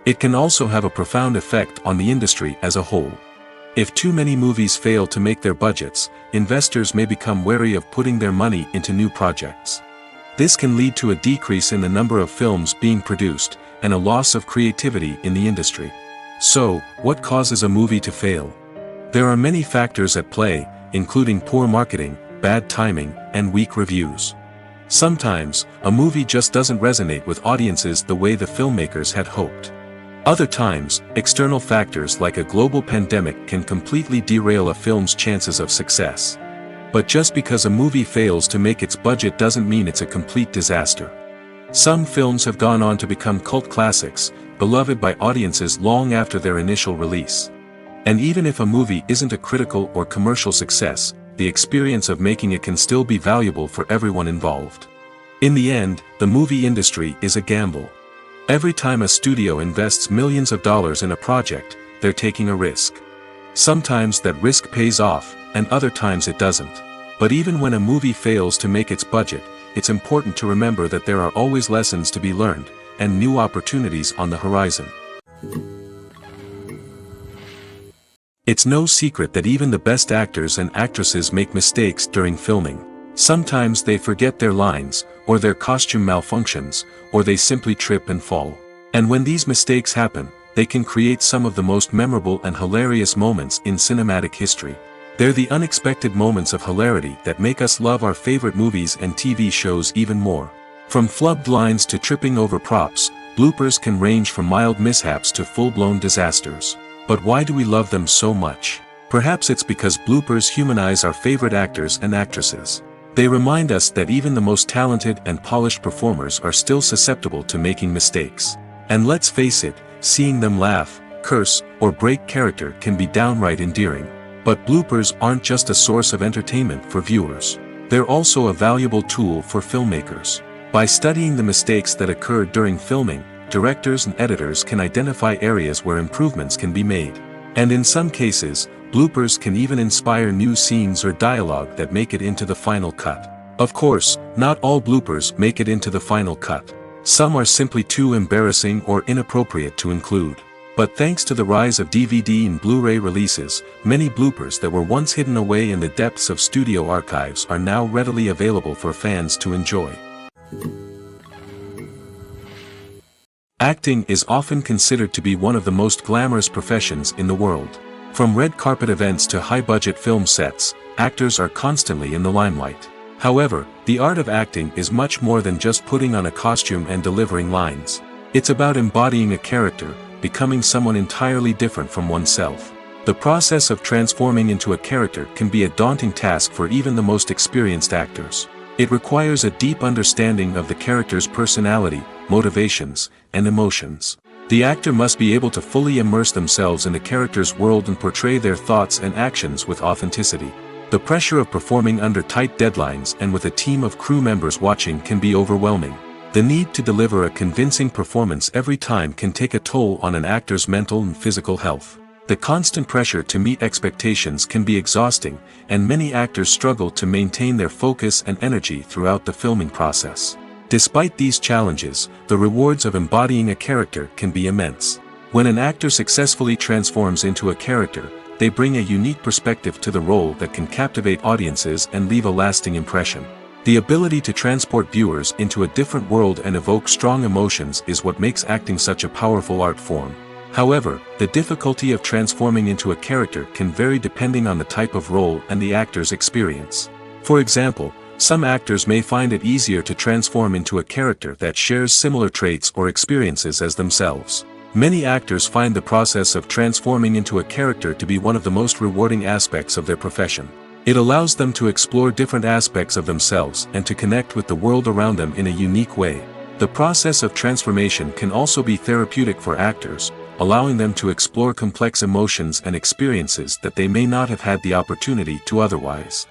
Speaker 1: It can also have a profound effect on the industry as a whole. If too many movies fail to make their budgets, investors may become wary of putting their money into new projects. This can lead to a decrease in the number of films being produced, and a loss of creativity in the industry. So, what causes a movie to fail? There are many factors at play, including poor marketing, bad timing, and weak reviews. Sometimes, a movie just doesn't resonate with audiences the way the filmmakers had hoped. Other times, external factors like a global pandemic can completely derail a film's chances of success. But just because a movie fails to make its budget doesn't mean it's a complete disaster. Some films have gone on to become cult classics, beloved by audiences long after their initial release. And even if a movie isn't a critical or commercial success, the experience of making it can still be valuable for everyone involved. In the end, the movie industry is a gamble. Every time a studio invests millions of dollars in a project, they're taking a risk. Sometimes that risk pays off, and other times it doesn't. But even when a movie fails to make its budget, it's important to remember that there are always lessons to be learned, and new opportunities on the horizon. It's no secret that even the best actors and actresses make mistakes during filming. Sometimes they forget their lines, or their costume malfunctions, or they simply trip and fall. And when these mistakes happen, they can create some of the most memorable and hilarious moments in cinematic history. They're the unexpected moments of hilarity that make us love our favorite movies and TV shows even more. From flubbed lines to tripping over props, bloopers can range from mild mishaps to full-blown disasters. But why do we love them so much? Perhaps it's because bloopers humanize our favorite actors and actresses. They remind us that even the most talented and polished performers are still susceptible to making mistakes. And let's face it, seeing them laugh, curse, or break character can be downright endearing. But bloopers aren't just a source of entertainment for viewers. They're also a valuable tool for filmmakers. By studying the mistakes that occurred during filming, directors and editors can identify areas where improvements can be made. And in some cases, Bloopers can even inspire new scenes or dialogue that make it into the final cut. Of course, not all bloopers make it into the final cut. Some are simply too embarrassing or inappropriate to include. But thanks to the rise of DVD and Blu-ray releases, many bloopers that were once hidden away in the depths of studio archives are now readily available for fans to enjoy. Acting is often considered to be one of the most glamorous professions in the world. From red carpet events to high-budget film sets, actors are constantly in the limelight. However, the art of acting is much more than just putting on a costume and delivering lines. It's about embodying a character, becoming someone entirely different from oneself. The process of transforming into a character can be a daunting task for even the most experienced actors. It requires a deep understanding of the character's personality, motivations, and emotions. The actor must be able to fully immerse themselves in the character's world and portray their thoughts and actions with authenticity. The pressure of performing under tight deadlines and with a team of crew members watching can be overwhelming. The need to deliver a convincing performance every time can take a toll on an actor's mental and physical health. The constant pressure to meet expectations can be exhausting, and many actors struggle to maintain their focus and energy throughout the filming process. Despite these challenges, the rewards of embodying a character can be immense. When an actor successfully transforms into a character, they bring a unique perspective to the role that can captivate audiences and leave a lasting impression. The ability to transport viewers into a different world and evoke strong emotions is what makes acting such a powerful art form. However, the difficulty of transforming into a character can vary depending on the type of role and the actor's experience. For example, some actors may find it easier to transform into a character that shares similar traits or experiences as themselves. Many actors find the process of transforming into a character to be one of the most rewarding aspects of their profession. It allows them to explore different aspects of themselves and to connect with the world around them in a unique way. The process of transformation can also be therapeutic for actors, allowing them to explore complex emotions and experiences that they may not have had the opportunity to otherwise.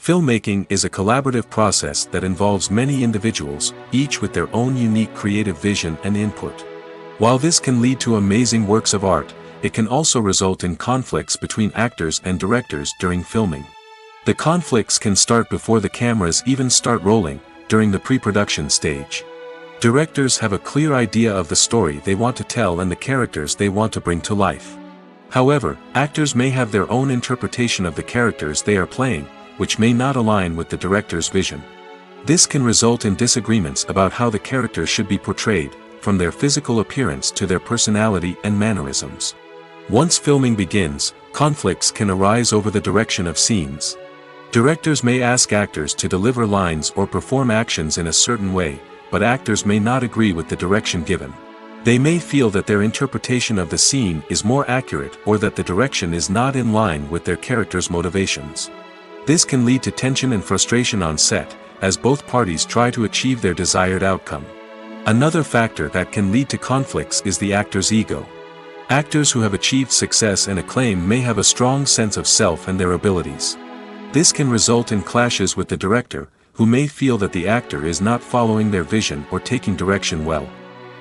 Speaker 1: Filmmaking is a collaborative process that involves many individuals, each with their own unique creative vision and input. While this can lead to amazing works of art, it can also result in conflicts between actors and directors during filming. The conflicts can start before the cameras even start rolling, during the pre-production stage. Directors have a clear idea of the story they want to tell and the characters they want to bring to life. However, actors may have their own interpretation of the characters they are playing, which may not align with the director's vision. This can result in disagreements about how the character should be portrayed, from their physical appearance to their personality and mannerisms. Once filming begins, conflicts can arise over the direction of scenes. Directors may ask actors to deliver lines or perform actions in a certain way, but actors may not agree with the direction given. They may feel that their interpretation of the scene is more accurate or that the direction is not in line with their character's motivations. This can lead to tension and frustration on set, as both parties try to achieve their desired outcome. Another factor that can lead to conflicts is the actor's ego. Actors who have achieved success and acclaim may have a strong sense of self and their abilities. This can result in clashes with the director, who may feel that the actor is not following their vision or taking direction well.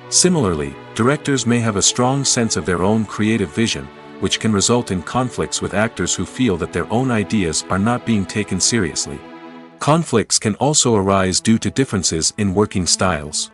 Speaker 1: Similarly, directors may have a strong sense of their own creative vision, which can result in conflicts with actors who feel that their own ideas are not being taken seriously. Conflicts can also arise due to differences in working styles.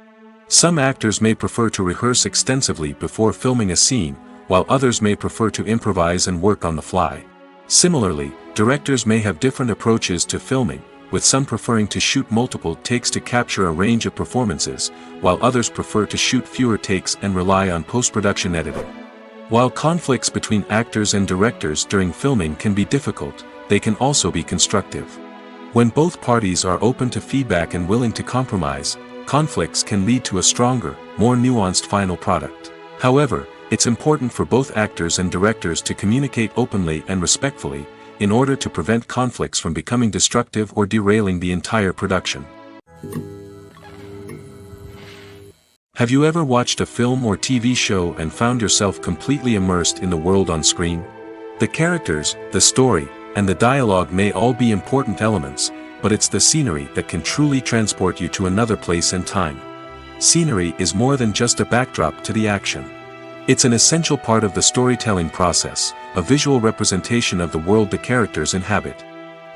Speaker 1: Some actors may prefer to rehearse extensively before filming a scene, while others may prefer to improvise and work on the fly. Similarly, directors may have different approaches to filming, with some preferring to shoot multiple takes to capture a range of performances, while others prefer to shoot fewer takes and rely on post-production editing. While conflicts between actors and directors during filming can be difficult, they can also be constructive. When both parties are open to feedback and willing to compromise, conflicts can lead to a stronger, more nuanced final product. However, it's important for both actors and directors to communicate openly and respectfully, in order to prevent conflicts from becoming destructive or derailing the entire production. Have you ever watched a film or TV show and found yourself completely immersed in the world on screen? The characters, the story, and the dialogue may all be important elements, but it's the scenery that can truly transport you to another place and time. Scenery is more than just a backdrop to the action. It's an essential part of the storytelling process, a visual representation of the world the characters inhabit.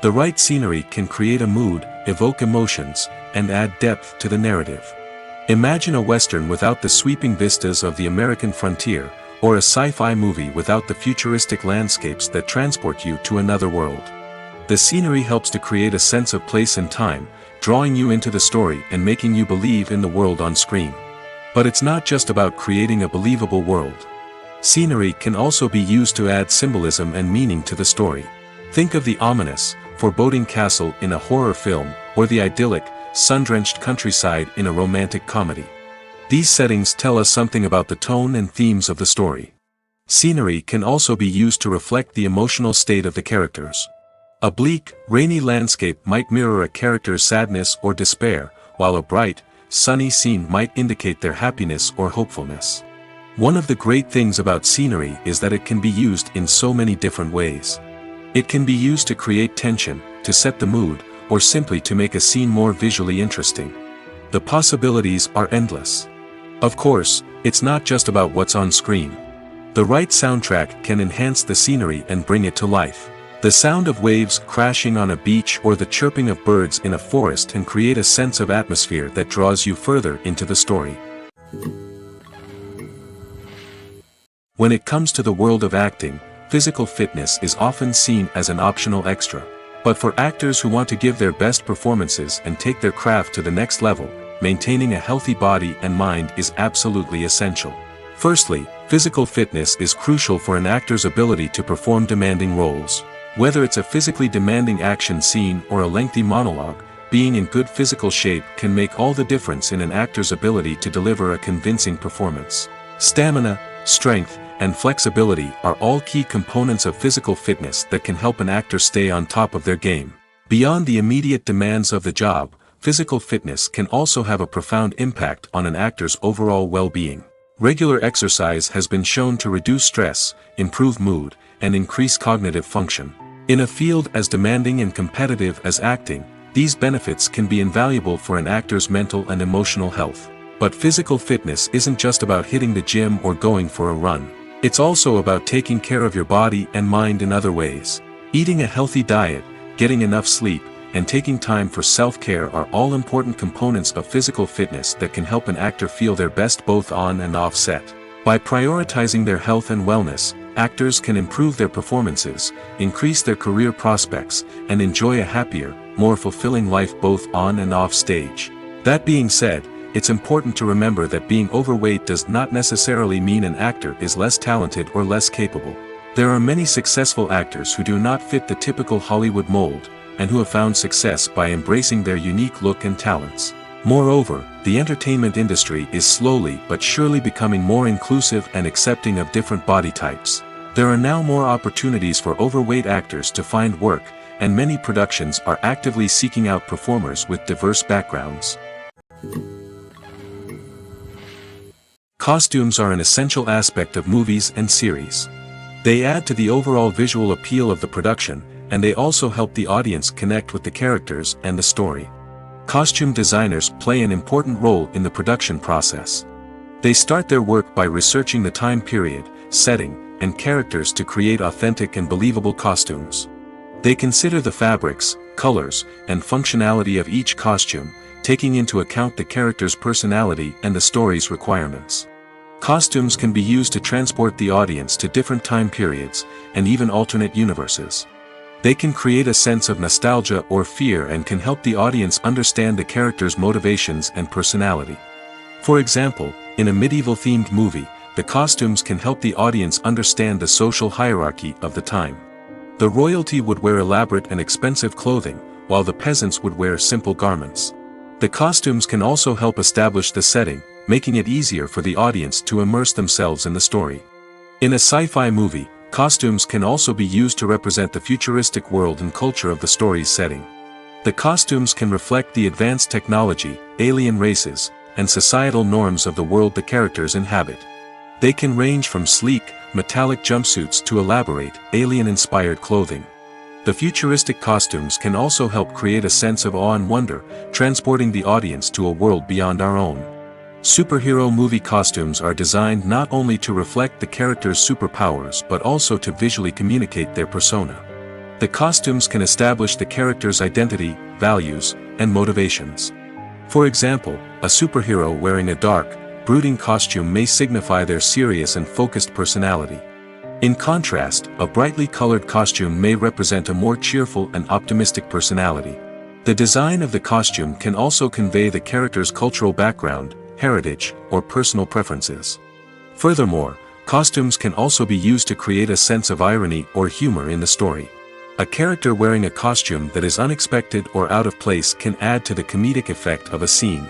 Speaker 1: The right scenery can create a mood, evoke emotions, and add depth to the narrative. Imagine a Western without the sweeping vistas of the American frontier, or a sci-fi movie without the futuristic landscapes that transport you to another world. The scenery helps to create a sense of place and time, drawing you into the story and making you believe in the world on screen. But it's not just about creating a believable world. Scenery can also be used to add symbolism and meaning to the story. Think of the ominous, foreboding castle in a horror film, or the idyllic, sun-drenched countryside in a romantic comedy. These settings tell us something about the tone and themes of the story. Scenery can also be used to reflect the emotional state of the characters. A bleak, rainy landscape might mirror a character's sadness or despair, while a bright, sunny scene might indicate their happiness or hopefulness. One of the great things about scenery is that it can be used in so many different ways. It can be used to create tension, to set the mood, or simply to make a scene more visually interesting. The possibilities are endless. Of course, it's not just about what's on screen. The right soundtrack can enhance the scenery and bring it to life. The sound of waves crashing on a beach or the chirping of birds in a forest can create a sense of atmosphere that draws you further into the story. When it comes to the world of acting, physical fitness is often seen as an optional extra. But for actors who want to give their best performances and take their craft to the next level, maintaining a healthy body and mind is absolutely essential. Firstly, physical fitness is crucial for an actor's ability to perform demanding roles. Whether it's a physically demanding action scene or a lengthy monologue, being in good physical shape can make all the difference in an actor's ability to deliver a convincing performance. Stamina, strength, and flexibility are all key components of physical fitness that can help an actor stay on top of their game. Beyond the immediate demands of the job, physical fitness can also have a profound impact on an actor's overall well-being. Regular exercise has been shown to reduce stress, improve mood, and increase cognitive function. In a field as demanding and competitive as acting, these benefits can be invaluable for an actor's mental and emotional health. But physical fitness isn't just about hitting the gym or going for a run. It's also about taking care of your body and mind in other ways. Eating a healthy diet, getting enough sleep, and taking time for self-care are all important components of physical fitness that can help an actor feel their best both on and off set. By prioritizing their health and wellness, actors can improve their performances, increase their career prospects, and enjoy a happier, more fulfilling life both on and off stage. That being said, it's important to remember that being overweight does not necessarily mean an actor is less talented or less capable. There are many successful actors who do not fit the typical Hollywood mold, and who have found success by embracing their unique look and talents. Moreover, the entertainment industry is slowly but surely becoming more inclusive and accepting of different body types. There are now more opportunities for overweight actors to find work, and many productions are actively seeking out performers with diverse backgrounds. Costumes are an essential aspect of movies and series. They add to the overall visual appeal of the production, and they also help the audience connect with the characters and the story. Costume designers play an important role in the production process. They start their work by researching the time period, setting, and characters to create authentic and believable costumes. They consider the fabrics, colors, and functionality of each costume, taking into account the character's personality and the story's requirements. Costumes can be used to transport the audience to different time periods, and even alternate universes. They can create a sense of nostalgia or fear and can help the audience understand the character's motivations and personality. For example, in a medieval-themed movie, the costumes can help the audience understand the social hierarchy of the time. The royalty would wear elaborate and expensive clothing, while the peasants would wear simple garments. The costumes can also help establish the setting, making it easier for the audience to immerse themselves in the story. In a sci-fi movie, costumes can also be used to represent the futuristic world and culture of the story's setting. The costumes can reflect the advanced technology, alien races, and societal norms of the world the characters inhabit. They can range from sleek, metallic jumpsuits to elaborate, alien-inspired clothing. The futuristic costumes can also help create a sense of awe and wonder, transporting the audience to a world beyond our own. Superhero movie costumes are designed not only to reflect the character's superpowers but also to visually communicate their persona. The costumes can establish the character's identity, values, and motivations. For example, a superhero wearing a dark, brooding costume may signify their serious and focused personality. In contrast, a brightly colored costume may represent a more cheerful and optimistic personality. The design of the costume can also convey the character's cultural background, heritage, or personal preferences. Furthermore, costumes can also be used to create a sense of irony or humor in the story. A character wearing a costume that is unexpected or out of place can add to the comedic effect of a scene.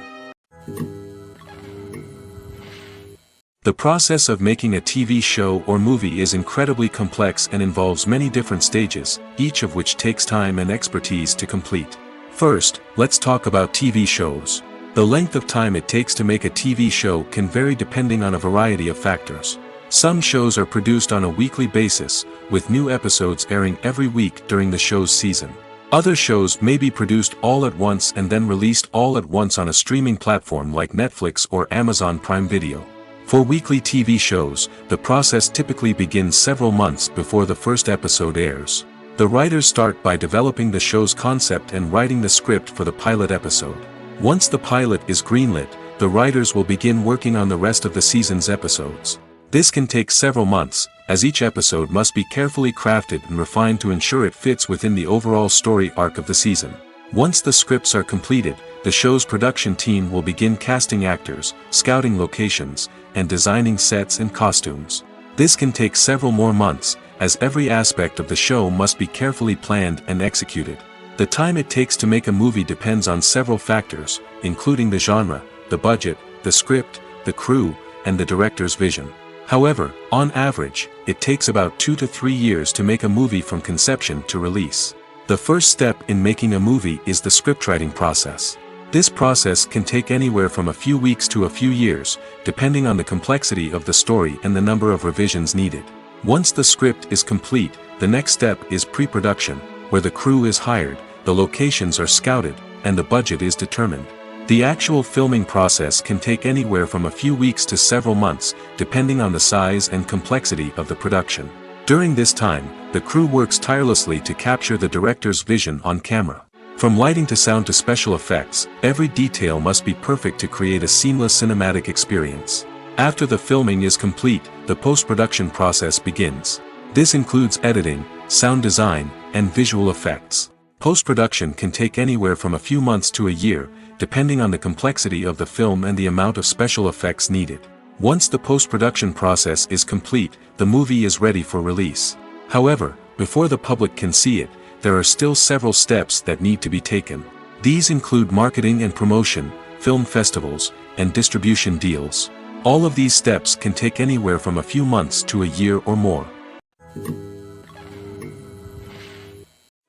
Speaker 1: The process of making a TV show or movie is incredibly complex and involves many different stages, each of which takes time and expertise to complete. First, let's talk about TV shows. The length of time it takes to make a TV show can vary depending on a variety of factors. Some shows are produced on a weekly basis, with new episodes airing every week during the show's season. Other shows may be produced all at once and then released all at once on a streaming platform like Netflix or Amazon Prime Video. For weekly TV shows, the process typically begins several months before the first episode airs. The writers start by developing the show's concept and writing the script for the pilot episode. Once the pilot is greenlit, the writers will begin working on the rest of the season's episodes. This can take several months, as each episode must be carefully crafted and refined to ensure it fits within the overall story arc of the season. Once the scripts are completed, the show's production team will begin casting actors, scouting locations, and designing sets and costumes. This can take several more months, as every aspect of the show must be carefully planned and executed. The time it takes to make a movie depends on several factors, including the genre, the budget, the script, the crew, and the director's vision. However, on average, it takes about 2 to 3 years to make a movie from conception to release. The first step in making a movie is the scriptwriting process. This process can take anywhere from a few weeks to a few years, depending on the complexity of the story and the number of revisions needed. Once the script is complete, the next step is pre-production, where the crew is hired, the locations are scouted, and the budget is determined. The actual filming process can take anywhere from a few weeks to several months, depending on the size and complexity of the production. During this time, the crew works tirelessly to capture the director's vision on camera. From lighting to sound to special effects, every detail must be perfect to create a seamless cinematic experience. After the filming is complete, the post-production process begins. This includes editing, sound design, and visual effects. Post-production can take anywhere from a few months to a year, depending on the complexity of the film and the amount of special effects needed. Once the post-production process is complete, the movie is ready for release. However, before the public can see it, there are still several steps that need to be taken. These include marketing and promotion, film festivals, and distribution deals. All of these steps can take anywhere from a few months to a year or more.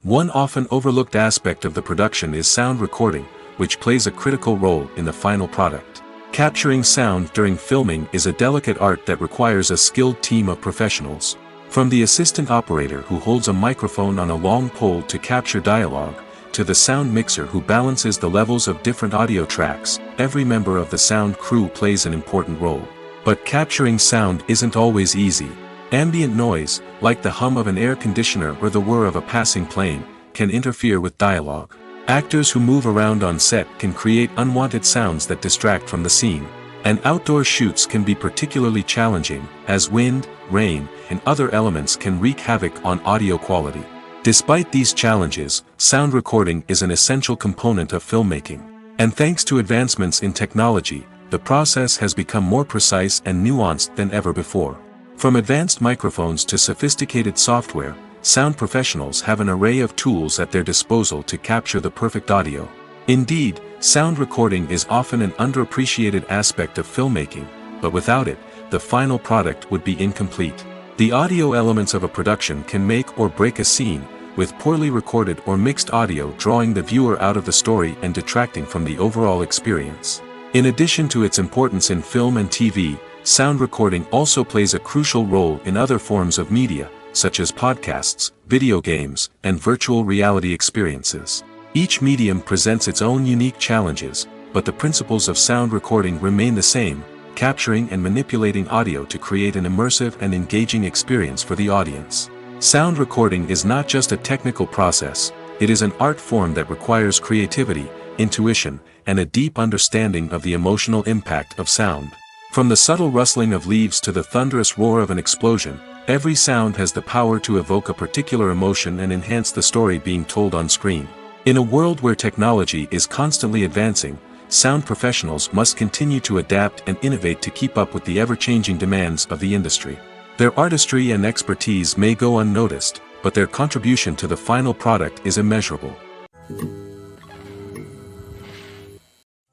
Speaker 1: One often overlooked aspect of the production is sound recording, which plays a critical role in the final product. Capturing sound during filming is a delicate art that requires a skilled team of professionals. From the assistant operator who holds a microphone on a long pole to capture dialogue, to the sound mixer who balances the levels of different audio tracks, every member of the sound crew plays an important role. But capturing sound isn't always easy. Ambient noise, like the hum of an air conditioner or the whir of a passing plane, can interfere with dialogue. Actors who move around on set can create unwanted sounds that distract from the scene. And outdoor shoots can be particularly challenging, as wind, rain, and other elements can wreak havoc on audio quality. Despite these challenges, sound recording is an essential component of filmmaking. And thanks to advancements in technology, the process has become more precise and nuanced than ever before. From advanced microphones to sophisticated software, sound professionals have an array of tools at their disposal to capture the perfect audio. Indeed, sound recording is often an underappreciated aspect of filmmaking, but without it, the final product would be incomplete. The audio elements of a production can make or break a scene, with poorly recorded or mixed audio drawing the viewer out of the story and detracting from the overall experience. In addition to its importance in film and TV, sound recording also plays a crucial role in other forms of media, such as podcasts, video games, and virtual reality experiences. Each medium presents its own unique challenges, but the principles of sound recording remain the same, capturing and manipulating audio to create an immersive and engaging experience for the audience. Sound recording is not just a technical process, it is an art form that requires creativity, intuition, and a deep understanding of the emotional impact of sound. From the subtle rustling of leaves to the thunderous roar of an explosion, every sound has the power to evoke a particular emotion and enhance the story being told on screen. In a world where technology is constantly advancing, sound professionals must continue to adapt and innovate to keep up with the ever-changing demands of the industry. Their artistry and expertise may go unnoticed, but their contribution to the final product is immeasurable.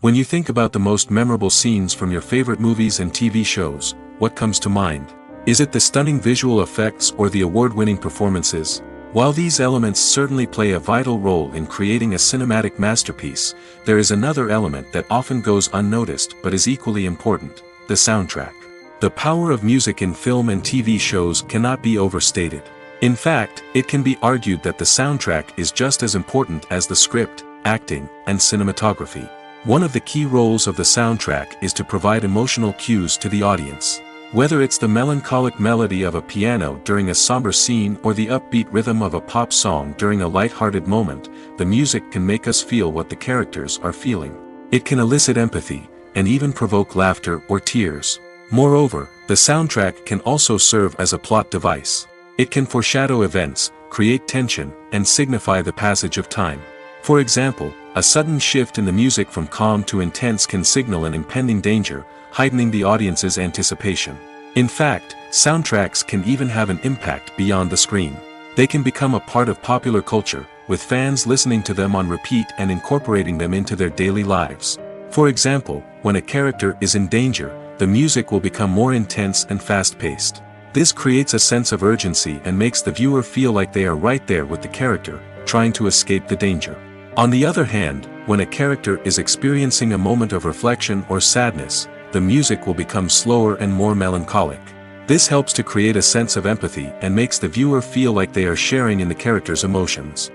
Speaker 1: When you think about the most memorable scenes from your favorite movies and TV shows, what comes to mind? Is it the stunning visual effects or the award-winning performances? While these elements certainly play a vital role in creating a cinematic masterpiece, there is another element that often goes unnoticed but is equally important: the soundtrack. The power of music in film and TV shows cannot be overstated. In fact, it can be argued that the soundtrack is just as important as the script, acting, and cinematography. One of the key roles of the soundtrack is to provide emotional cues to the audience. Whether it's the melancholic melody of a piano during a somber scene or the upbeat rhythm of a pop song during a light-hearted moment, the music can make us feel what the characters are feeling. It can elicit empathy, and even provoke laughter or tears. Moreover, the soundtrack can also serve as a plot device. It can foreshadow events, create tension, and signify the passage of time. For example, a sudden shift in the music from calm to intense can signal an impending danger, heightening the audience's anticipation. In fact, soundtracks can even have an impact beyond the screen. They can become a part of popular culture, with fans listening to them on repeat and incorporating them into their daily lives. For example, when a character is in danger, the music will become more intense and fast-paced. This creates a sense of urgency and makes the viewer feel like they are right there with the character, trying to escape the danger. On the other hand, when a character is experiencing a moment of reflection or sadness, the music will become slower and more melancholic. This helps to create a sense of empathy and makes the viewer feel like they are sharing in the character's emotions.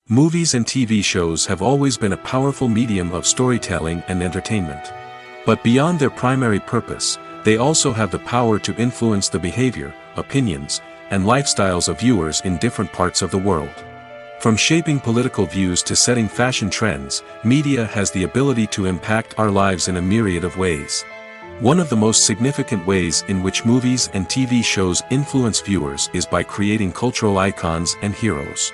Speaker 1: Movies and TV shows have always been a powerful medium of storytelling and entertainment. But beyond their primary purpose, they also have the power to influence the behavior, opinions, and lifestyles of viewers in different parts of the world. From shaping political views to setting fashion trends, media has the ability to impact our lives in a myriad of ways. One of the most significant ways in which movies and TV shows influence viewers is by creating cultural icons and heroes.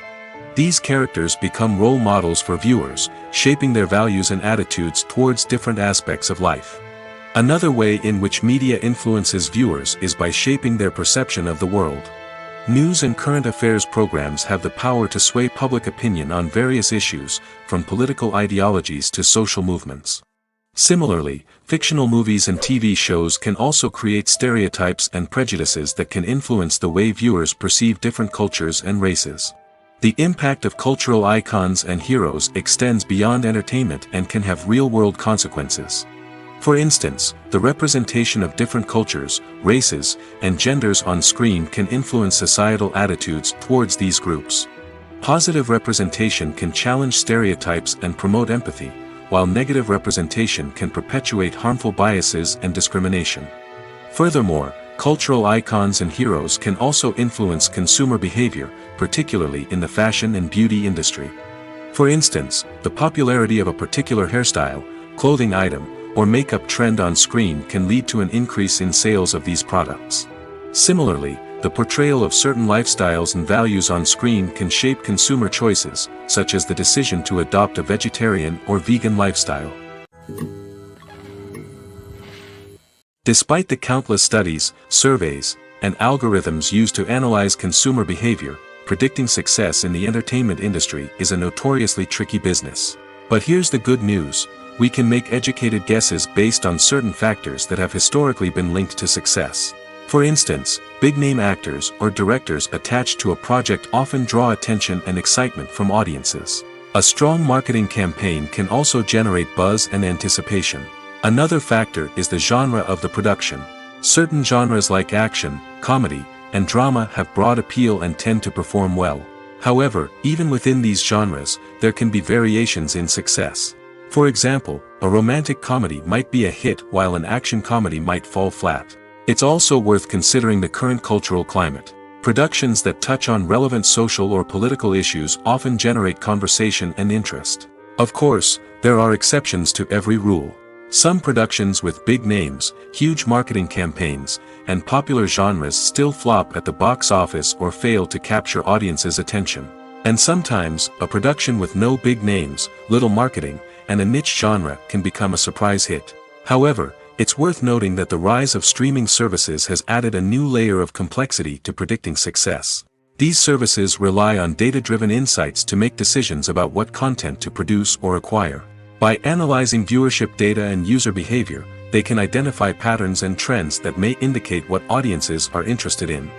Speaker 1: These characters become role models for viewers, shaping their values and attitudes towards different aspects of life. Another way in which media influences viewers is by shaping their perception of the world. News and current affairs programs have the power to sway public opinion on various issues, from political ideologies to social movements. Similarly, fictional movies and TV shows can also create stereotypes and prejudices that can influence the way viewers perceive different cultures and races. The impact of cultural icons and heroes extends beyond entertainment and can have real-world consequences. For instance, the representation of different cultures, races, and genders on screen can influence societal attitudes towards these groups. Positive representation can challenge stereotypes and promote empathy, while negative representation can perpetuate harmful biases and discrimination. Furthermore, cultural icons and heroes can also influence consumer behavior, particularly in the fashion and beauty industry. For instance, the popularity of a particular hairstyle, clothing item, or makeup trend on screen can lead to an increase in sales of these products. Similarly, the portrayal of certain lifestyles and values on screen can shape consumer choices, such as the decision to adopt a vegetarian or vegan lifestyle. Despite the countless studies, surveys, and algorithms used to analyze consumer behavior, predicting success in the entertainment industry is a notoriously tricky business. But here's the good news: we can make educated guesses based on certain factors that have historically been linked to success. For instance, big-name actors or directors attached to a project often draw attention and excitement from audiences. A strong marketing campaign can also generate buzz and anticipation. Another factor is the genre of the production. Certain genres like action, comedy, and drama have broad appeal and tend to perform well. However, even within these genres, there can be variations in success. For example, a romantic comedy might be a hit while an action comedy might fall flat. It's also worth considering the current cultural climate. Productions that touch on relevant social or political issues often generate conversation and interest. Of course, there are exceptions to every rule. Some productions with big names, huge marketing campaigns, and popular genres still flop at the box office or fail to capture audiences' attention. And sometimes, a production with no big names, little marketing, and a niche genre can become a surprise hit. However, it's worth noting that the rise of streaming services has added a new layer of complexity to predicting success. These services rely on data-driven insights to make decisions about what content to produce or acquire. By analyzing viewership data and user behavior, they can identify patterns and trends that may indicate what audiences are interested in.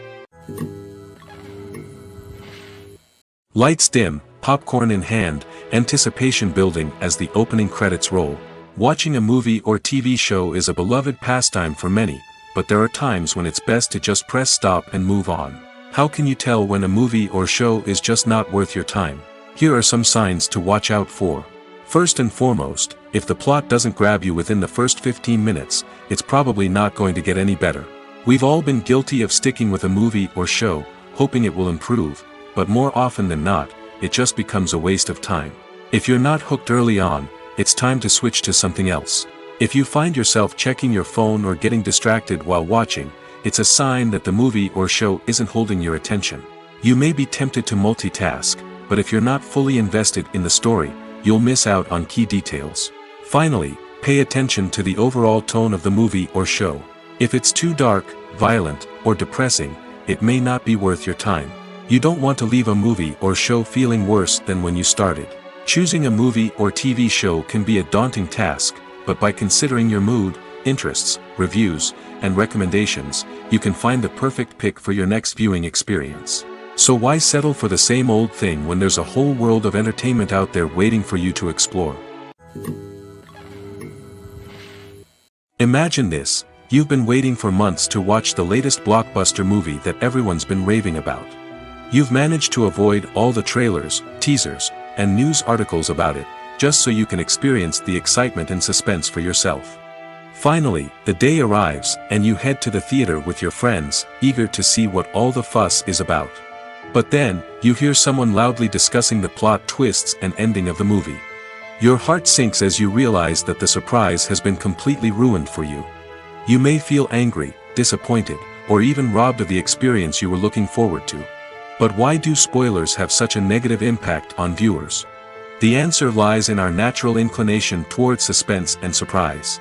Speaker 1: Lights dim, popcorn in hand, anticipation building as the opening credits roll. Watching a movie or TV show is a beloved pastime for many, but there are times when it's best to just press stop and move on. How can you tell when a movie or show is just not worth your time? Here are some signs to watch out for. First and foremost, if the plot doesn't grab you within the first 15 minutes, it's probably not going to get any better. We've all been guilty of sticking with a movie or show, hoping it will improve, but more often than not, it just becomes a waste of time. If you're not hooked early on, it's time to switch to something else. If you find yourself checking your phone or getting distracted while watching, it's a sign that the movie or show isn't holding your attention. You may be tempted to multitask, but if you're not fully invested in the story, you'll miss out on key details. Finally, pay attention to the overall tone of the movie or show. If it's too dark, violent, or depressing, it may not be worth your time. You don't want to leave a movie or show feeling worse than when you started. Choosing a movie or TV show can be a daunting task, but by considering your mood, interests, reviews, and recommendations, you can find the perfect pick for your next viewing experience. So why settle for the same old thing when there's a whole world of entertainment out there waiting for you to explore? Imagine this: you've been waiting for months to watch the latest blockbuster movie that everyone's been raving about. You've managed to avoid all the trailers, teasers, and news articles about it, just so you can experience the excitement and suspense for yourself. Finally, the day arrives, and you head to the theater with your friends, eager to see what all the fuss is about. But then, you hear someone loudly discussing the plot twists and ending of the movie. Your heart sinks as you realize that the surprise has been completely ruined for you. You may feel angry, disappointed, or even robbed of the experience you were looking forward to. But why do spoilers have such a negative impact on viewers? The answer lies in our natural inclination toward suspense and surprise.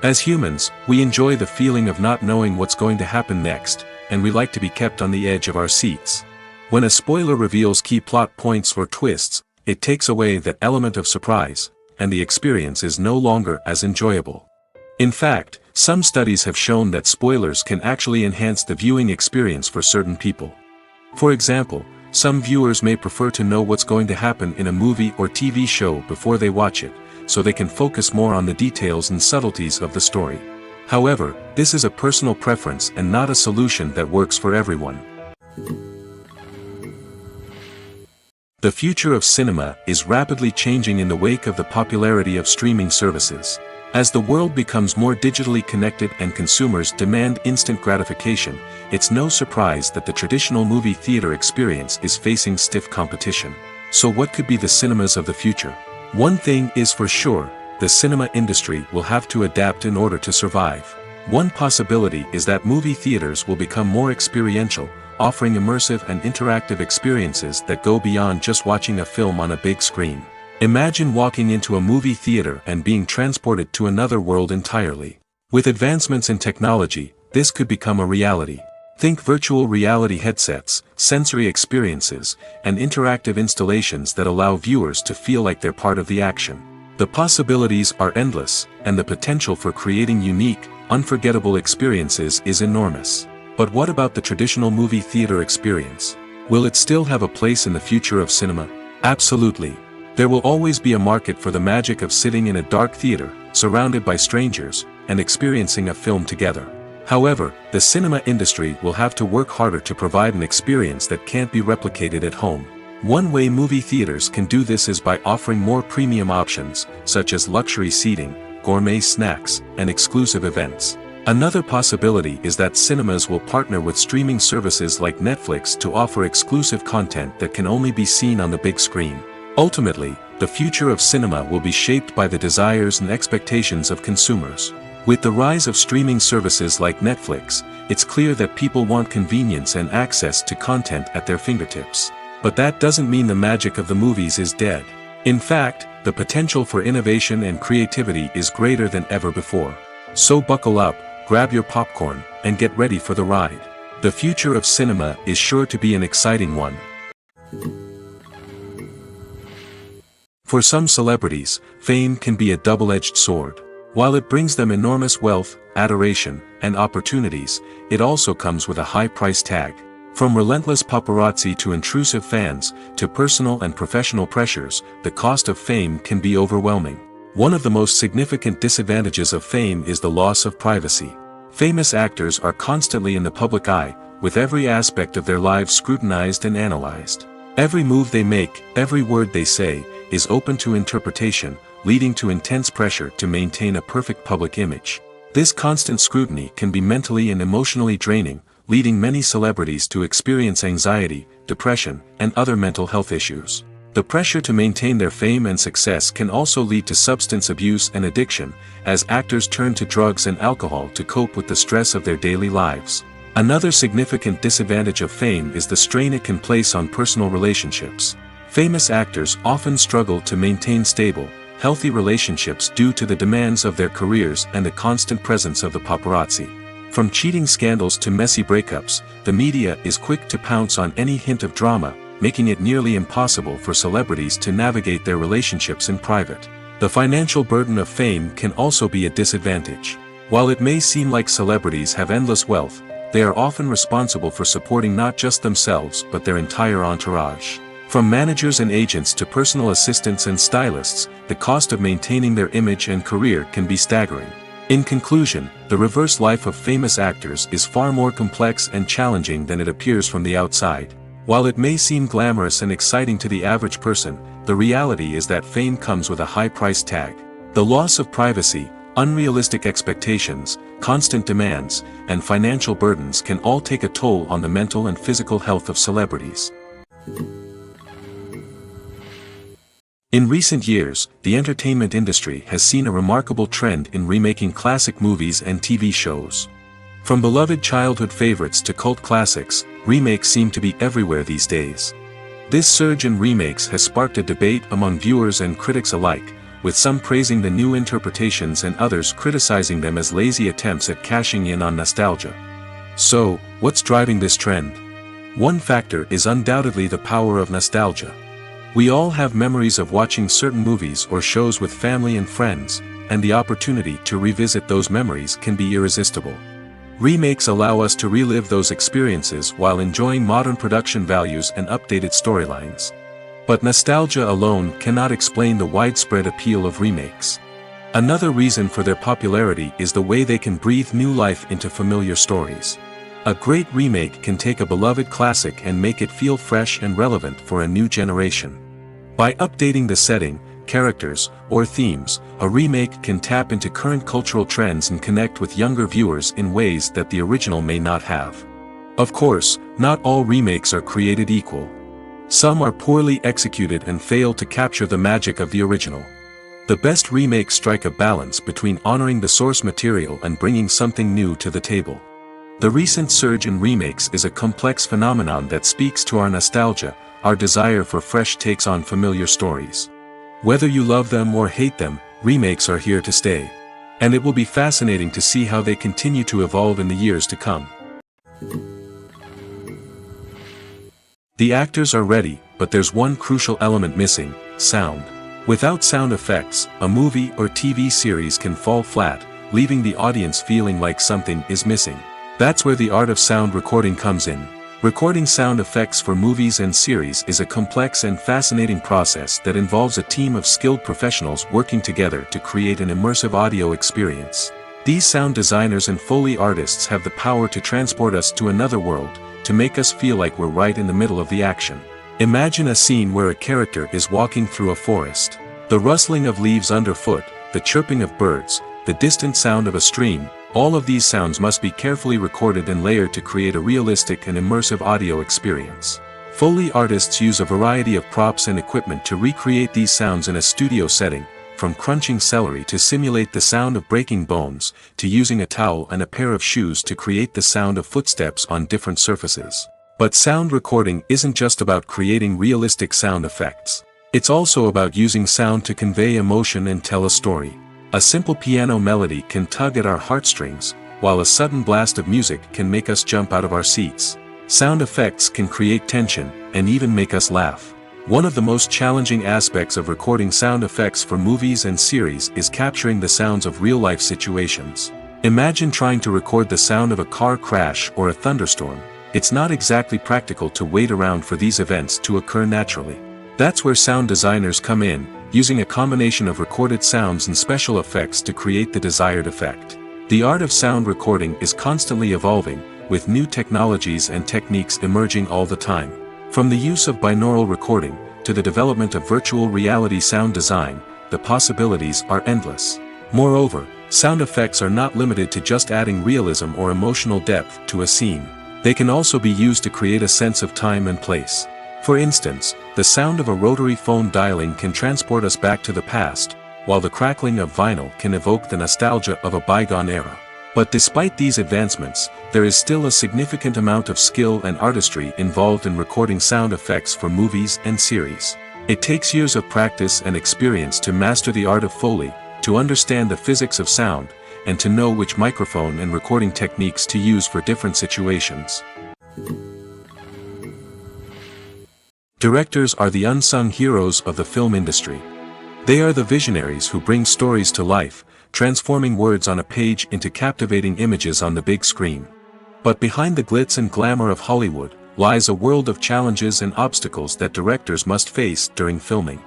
Speaker 1: As humans, we enjoy the feeling of not knowing what's going to happen next, and we like to be kept on the edge of our seats. When a spoiler reveals key plot points or twists, it takes away that element of surprise, and the experience is no longer as enjoyable. In fact, some studies have shown that spoilers can actually enhance the viewing experience for certain people. For example, some viewers may prefer to know what's going to happen in a movie or TV show before they watch it, so they can focus more on the details and subtleties of the story. However, this is a personal preference and not a solution that works for everyone. The future of cinema is rapidly changing in the wake of the popularity of streaming services. As the world becomes more digitally connected and consumers demand instant gratification, it's no surprise that the traditional movie theater experience is facing stiff competition. So what could be the cinemas of the future? One thing is for sure: the cinema industry will have to adapt in order to survive. One possibility is that movie theaters will become more experiential, offering immersive and interactive experiences that go beyond just watching a film on a big screen. Imagine walking into a movie theater and being transported to another world entirely. With advancements in technology, this could become a reality. Think virtual reality headsets, sensory experiences, and interactive installations that allow viewers to feel like they're part of the action. The possibilities are endless, and the potential for creating unique, unforgettable experiences is enormous. But what about the traditional movie theater experience? Will it still have a place in the future of cinema? Absolutely. There will always be a market for the magic of sitting in a dark theater, surrounded by strangers, and experiencing a film together. However, the cinema industry will have to work harder to provide an experience that can't be replicated at home. One way movie theaters can do this is by offering more premium options, such as luxury seating, gourmet snacks, and exclusive events. Another possibility is that cinemas will partner with streaming services like Netflix to offer exclusive content that can only be seen on the big screen. Ultimately, the future of cinema will be shaped by the desires and expectations of consumers. With the rise of streaming services like Netflix, it's clear that people want convenience and access to content at their fingertips. But that doesn't mean the magic of the movies is dead. In fact, the potential for innovation and creativity is greater than ever before. So buckle up, grab your popcorn, and get ready for the ride. The future of cinema is sure to be an exciting one. For some celebrities, fame can be a double-edged sword. While it brings them enormous wealth, adoration, and opportunities, it also comes with a high price tag. From relentless paparazzi to intrusive fans, to personal and professional pressures, the cost of fame can be overwhelming. One of the most significant disadvantages of fame is the loss of privacy. Famous actors are constantly in the public eye, with every aspect of their lives scrutinized and analyzed. Every move they make, every word they say, is open to interpretation, leading to intense pressure to maintain a perfect public image. This constant scrutiny can be mentally and emotionally draining, leading many celebrities to experience anxiety, depression, and other mental health issues. The pressure to maintain their fame and success can also lead to substance abuse and addiction, as actors turn to drugs and alcohol to cope with the stress of their daily lives. Another significant disadvantage of fame is the strain it can place on personal relationships. Famous actors often struggle to maintain stable, healthy relationships due to the demands of their careers and the constant presence of the paparazzi. From cheating scandals to messy breakups, the media is quick to pounce on any hint of drama, making it nearly impossible for celebrities to navigate their relationships in private. The financial burden of fame can also be a disadvantage. While it may seem like celebrities have endless wealth, they are often responsible for supporting not just themselves but their entire entourage. From managers and agents to personal assistants and stylists, the cost of maintaining their image and career can be staggering. In conclusion, the reverse life of famous actors is far more complex and challenging than it appears from the outside. While it may seem glamorous and exciting to the average person, the reality is that fame comes with a high price tag. The loss of privacy, unrealistic expectations, constant demands, and financial burdens can all take a toll on the mental and physical health of celebrities. In recent years, the entertainment industry has seen a remarkable trend in remaking classic movies and TV shows. From beloved childhood favorites to cult classics, remakes seem to be everywhere these days. This surge in remakes has sparked a debate among viewers and critics alike, with some praising the new interpretations and others criticizing them as lazy attempts at cashing in on nostalgia. So, what's driving this trend? One factor is undoubtedly the power of nostalgia. We all have memories of watching certain movies or shows with family and friends, and the opportunity to revisit those memories can be irresistible. Remakes allow us to relive those experiences while enjoying modern production values and updated storylines. But nostalgia alone cannot explain the widespread appeal of remakes. Another reason for their popularity is the way they can breathe new life into familiar stories. A great remake can take a beloved classic and make it feel fresh and relevant for a new generation. By updating the setting, characters, or themes, a remake can tap into current cultural trends and connect with younger viewers in ways that the original may not have. Of course, not all remakes are created equal. Some are poorly executed and fail to capture the magic of the original. The best remakes strike a balance between honoring the source material and bringing something new to the table. The recent surge in remakes is a complex phenomenon that speaks to our nostalgia, our desire for fresh takes on familiar stories. Whether you love them or hate them, remakes are here to stay. And it will be fascinating to see how they continue to evolve in the years to come. The actors are ready, but there's one crucial element missing: sound. Without sound effects, a movie or TV series can fall flat, leaving the audience feeling like something is missing. That's where the art of sound recording comes in. Recording sound effects for movies and series is a complex and fascinating process that involves a team of skilled professionals working together to create an immersive audio experience. These sound designers and Foley artists have the power to transport us to another world, to make us feel like we're right in the middle of the action. Imagine a scene where a character is walking through a forest. The rustling of leaves underfoot, the chirping of birds, the distant sound of a stream, all of these sounds must be carefully recorded and layered to create a realistic and immersive audio experience. Foley artists use a variety of props and equipment to recreate these sounds in a studio setting, from crunching celery to simulate the sound of breaking bones, to using a towel and a pair of shoes to create the sound of footsteps on different surfaces. But sound recording isn't just about creating realistic sound effects. It's also about using sound to convey emotion and tell a story. A simple piano melody can tug at our heartstrings, while a sudden blast of music can make us jump out of our seats. Sound effects can create tension, and even make us laugh. One of the most challenging aspects of recording sound effects for movies and series is capturing the sounds of real-life situations. Imagine trying to record the sound of a car crash or a thunderstorm. It's not exactly practical to wait around for these events to occur naturally. That's where sound designers come in, using a combination of recorded sounds and special effects to create the desired effect. The art of sound recording is constantly evolving, with new technologies and techniques emerging all the time. From the use of binaural recording, to the development of virtual reality sound design, the possibilities are endless. Moreover, sound effects are not limited to just adding realism or emotional depth to a scene. They can also be used to create a sense of time and place. For instance, the sound of a rotary phone dialing can transport us back to the past, while the crackling of vinyl can evoke the nostalgia of a bygone era. But despite these advancements, there is still a significant amount of skill and artistry involved in recording sound effects for movies and series. It takes years of practice and experience to master the art of Foley, to understand the physics of sound, and to know which microphone and recording techniques to use for different situations. Directors are the unsung heroes of the film industry. They are the visionaries who bring stories to life, transforming words on a page into captivating images on the big screen. But behind the glitz and glamour of Hollywood, lies a world of challenges and obstacles that directors must face during filming.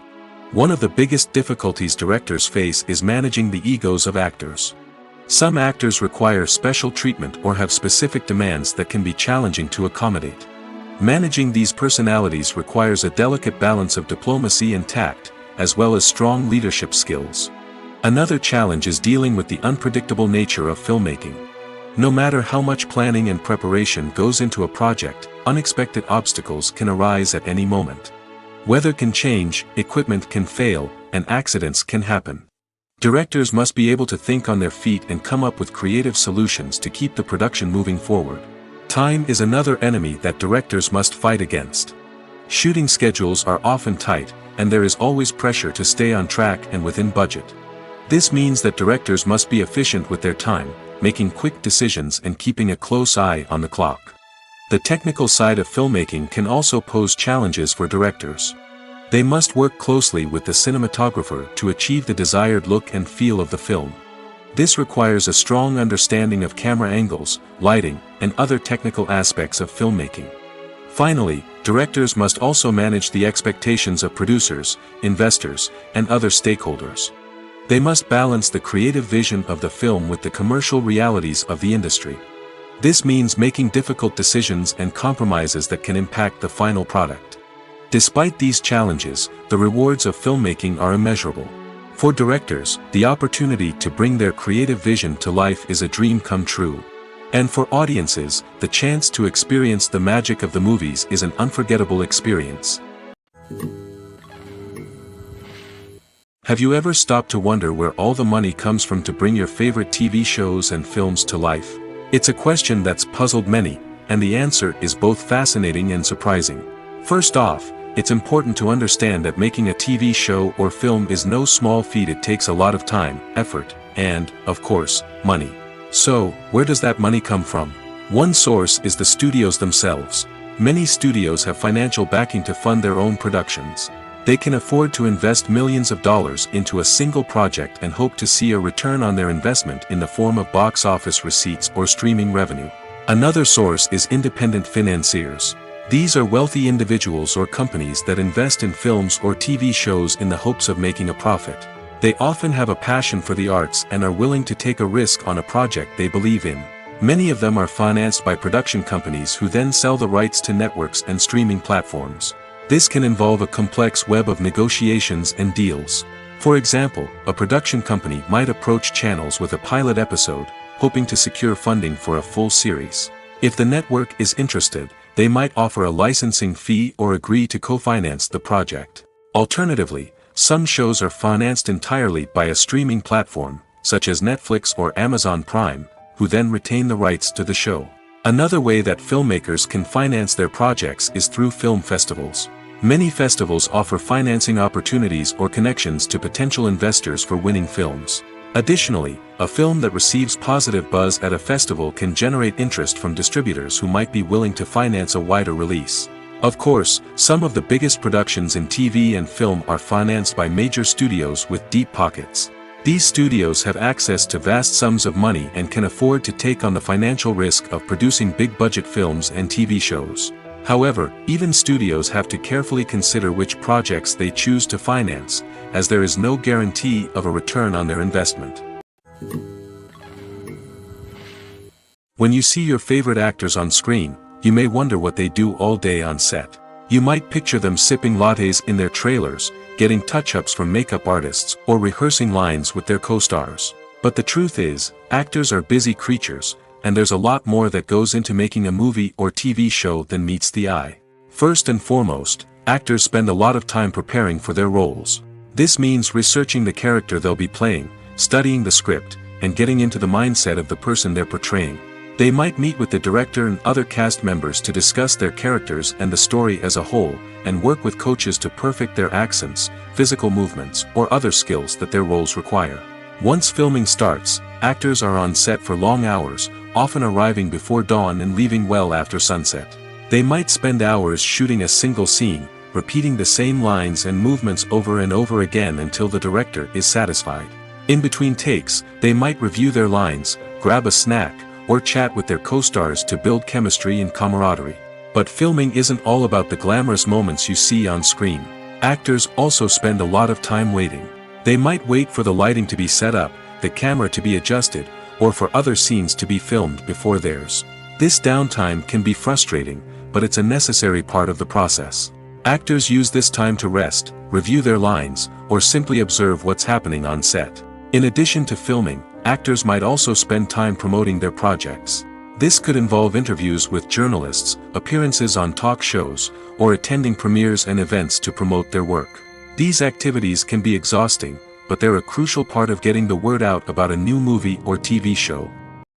Speaker 1: One of the biggest difficulties directors face is managing the egos of actors. Some actors require special treatment or have specific demands that can be challenging to accommodate. Managing these personalities requires a delicate balance of diplomacy and tact, as well as strong leadership skills. Another challenge is dealing with the unpredictable nature of filmmaking. No matter how much planning and preparation goes into a project, unexpected obstacles can arise at any moment. Weather can change, equipment can fail, and accidents can happen. Directors must be able to think on their feet and come up with creative solutions to keep the production moving forward. Time is another enemy that directors must fight against. Shooting schedules are often tight, and there is always pressure to stay on track and within budget. This means that directors must be efficient with their time, making quick decisions and keeping a close eye on the clock. The technical side of filmmaking can also pose challenges for directors. They must work closely with the cinematographer to achieve the desired look and feel of the film. This requires a strong understanding of camera angles, lighting, and other technical aspects of filmmaking. Finally, directors must also manage the expectations of producers, investors, and other stakeholders. They must balance the creative vision of the film with the commercial realities of the industry. This means making difficult decisions and compromises that can impact the final product. Despite these challenges, the rewards of filmmaking are immeasurable. For directors, the opportunity to bring their creative vision to life is a dream come true. And for audiences, the chance to experience the magic of the movies is an unforgettable experience. Have you ever stopped to wonder where all the money comes from to bring your favorite TV shows and films to life? It's a question that's puzzled many, and the answer is both fascinating and surprising. First off, it's important to understand that making a TV show or film is no small feat. It takes a lot of time, effort, and, of course, money. So, where does that money come from? One source is the studios themselves. Many studios have financial backing to fund their own productions. They can afford to invest millions of dollars into a single project and hope to see a return on their investment in the form of box office receipts or streaming revenue. Another source is independent financiers. These are wealthy individuals or companies that invest in films or TV shows in the hopes of making a profit. They often have a passion for the arts and are willing to take a risk on a project they believe in. Many of them are financed by production companies who then sell the rights to networks and streaming platforms. This can involve a complex web of negotiations and deals. For example, a production company might approach channels with a pilot episode, hoping to secure funding for a full series. If the network is interested, they might offer a licensing fee or agree to co-finance the project. Alternatively, some shows are financed entirely by a streaming platform, such as Netflix or Amazon Prime, who then retain the rights to the show. Another way that filmmakers can finance their projects is through film festivals. Many festivals offer financing opportunities or connections to potential investors for winning films. Additionally, a film that receives positive buzz at a festival can generate interest from distributors who might be willing to finance a wider release. Of course, some of the biggest productions in TV and film are financed by major studios with deep pockets. These studios have access to vast sums of money and can afford to take on the financial risk of producing big-budget films and TV shows. However, even studios have to carefully consider which projects they choose to finance, as there is no guarantee of a return on their investment. When you see your favorite actors on screen, you may wonder what they do all day on set. You might picture them sipping lattes in their trailers, getting touch-ups from makeup artists, or rehearsing lines with their co-stars. But the truth is, actors are busy creatures, and there's a lot more that goes into making a movie or TV show than meets the eye. First and foremost, actors spend a lot of time preparing for their roles. This means researching the character they'll be playing, studying the script, and getting into the mindset of the person they're portraying. They might meet with the director and other cast members to discuss their characters and the story as a whole, and work with coaches to perfect their accents, physical movements, or other skills that their roles require. Once filming starts, actors are on set for long hours, often arriving before dawn and leaving well after sunset. They might spend hours shooting a single scene, repeating the same lines and movements over and over again until the director is satisfied. In between takes, they might review their lines, grab a snack, or chat with their co-stars to build chemistry and camaraderie. But filming isn't all about the glamorous moments you see on screen. Actors also spend a lot of time waiting. They might wait for the lighting to be set up, the camera to be adjusted, or for other scenes to be filmed before theirs. This downtime can be frustrating, but it's a necessary part of the process. Actors use this time to rest, review their lines, or simply observe what's happening on set. In addition to filming, actors might also spend time promoting their projects. This could involve interviews with journalists, appearances on talk shows, or attending premieres and events to promote their work. These activities can be exhausting, but they're a crucial part of getting the word out about a new movie or TV show.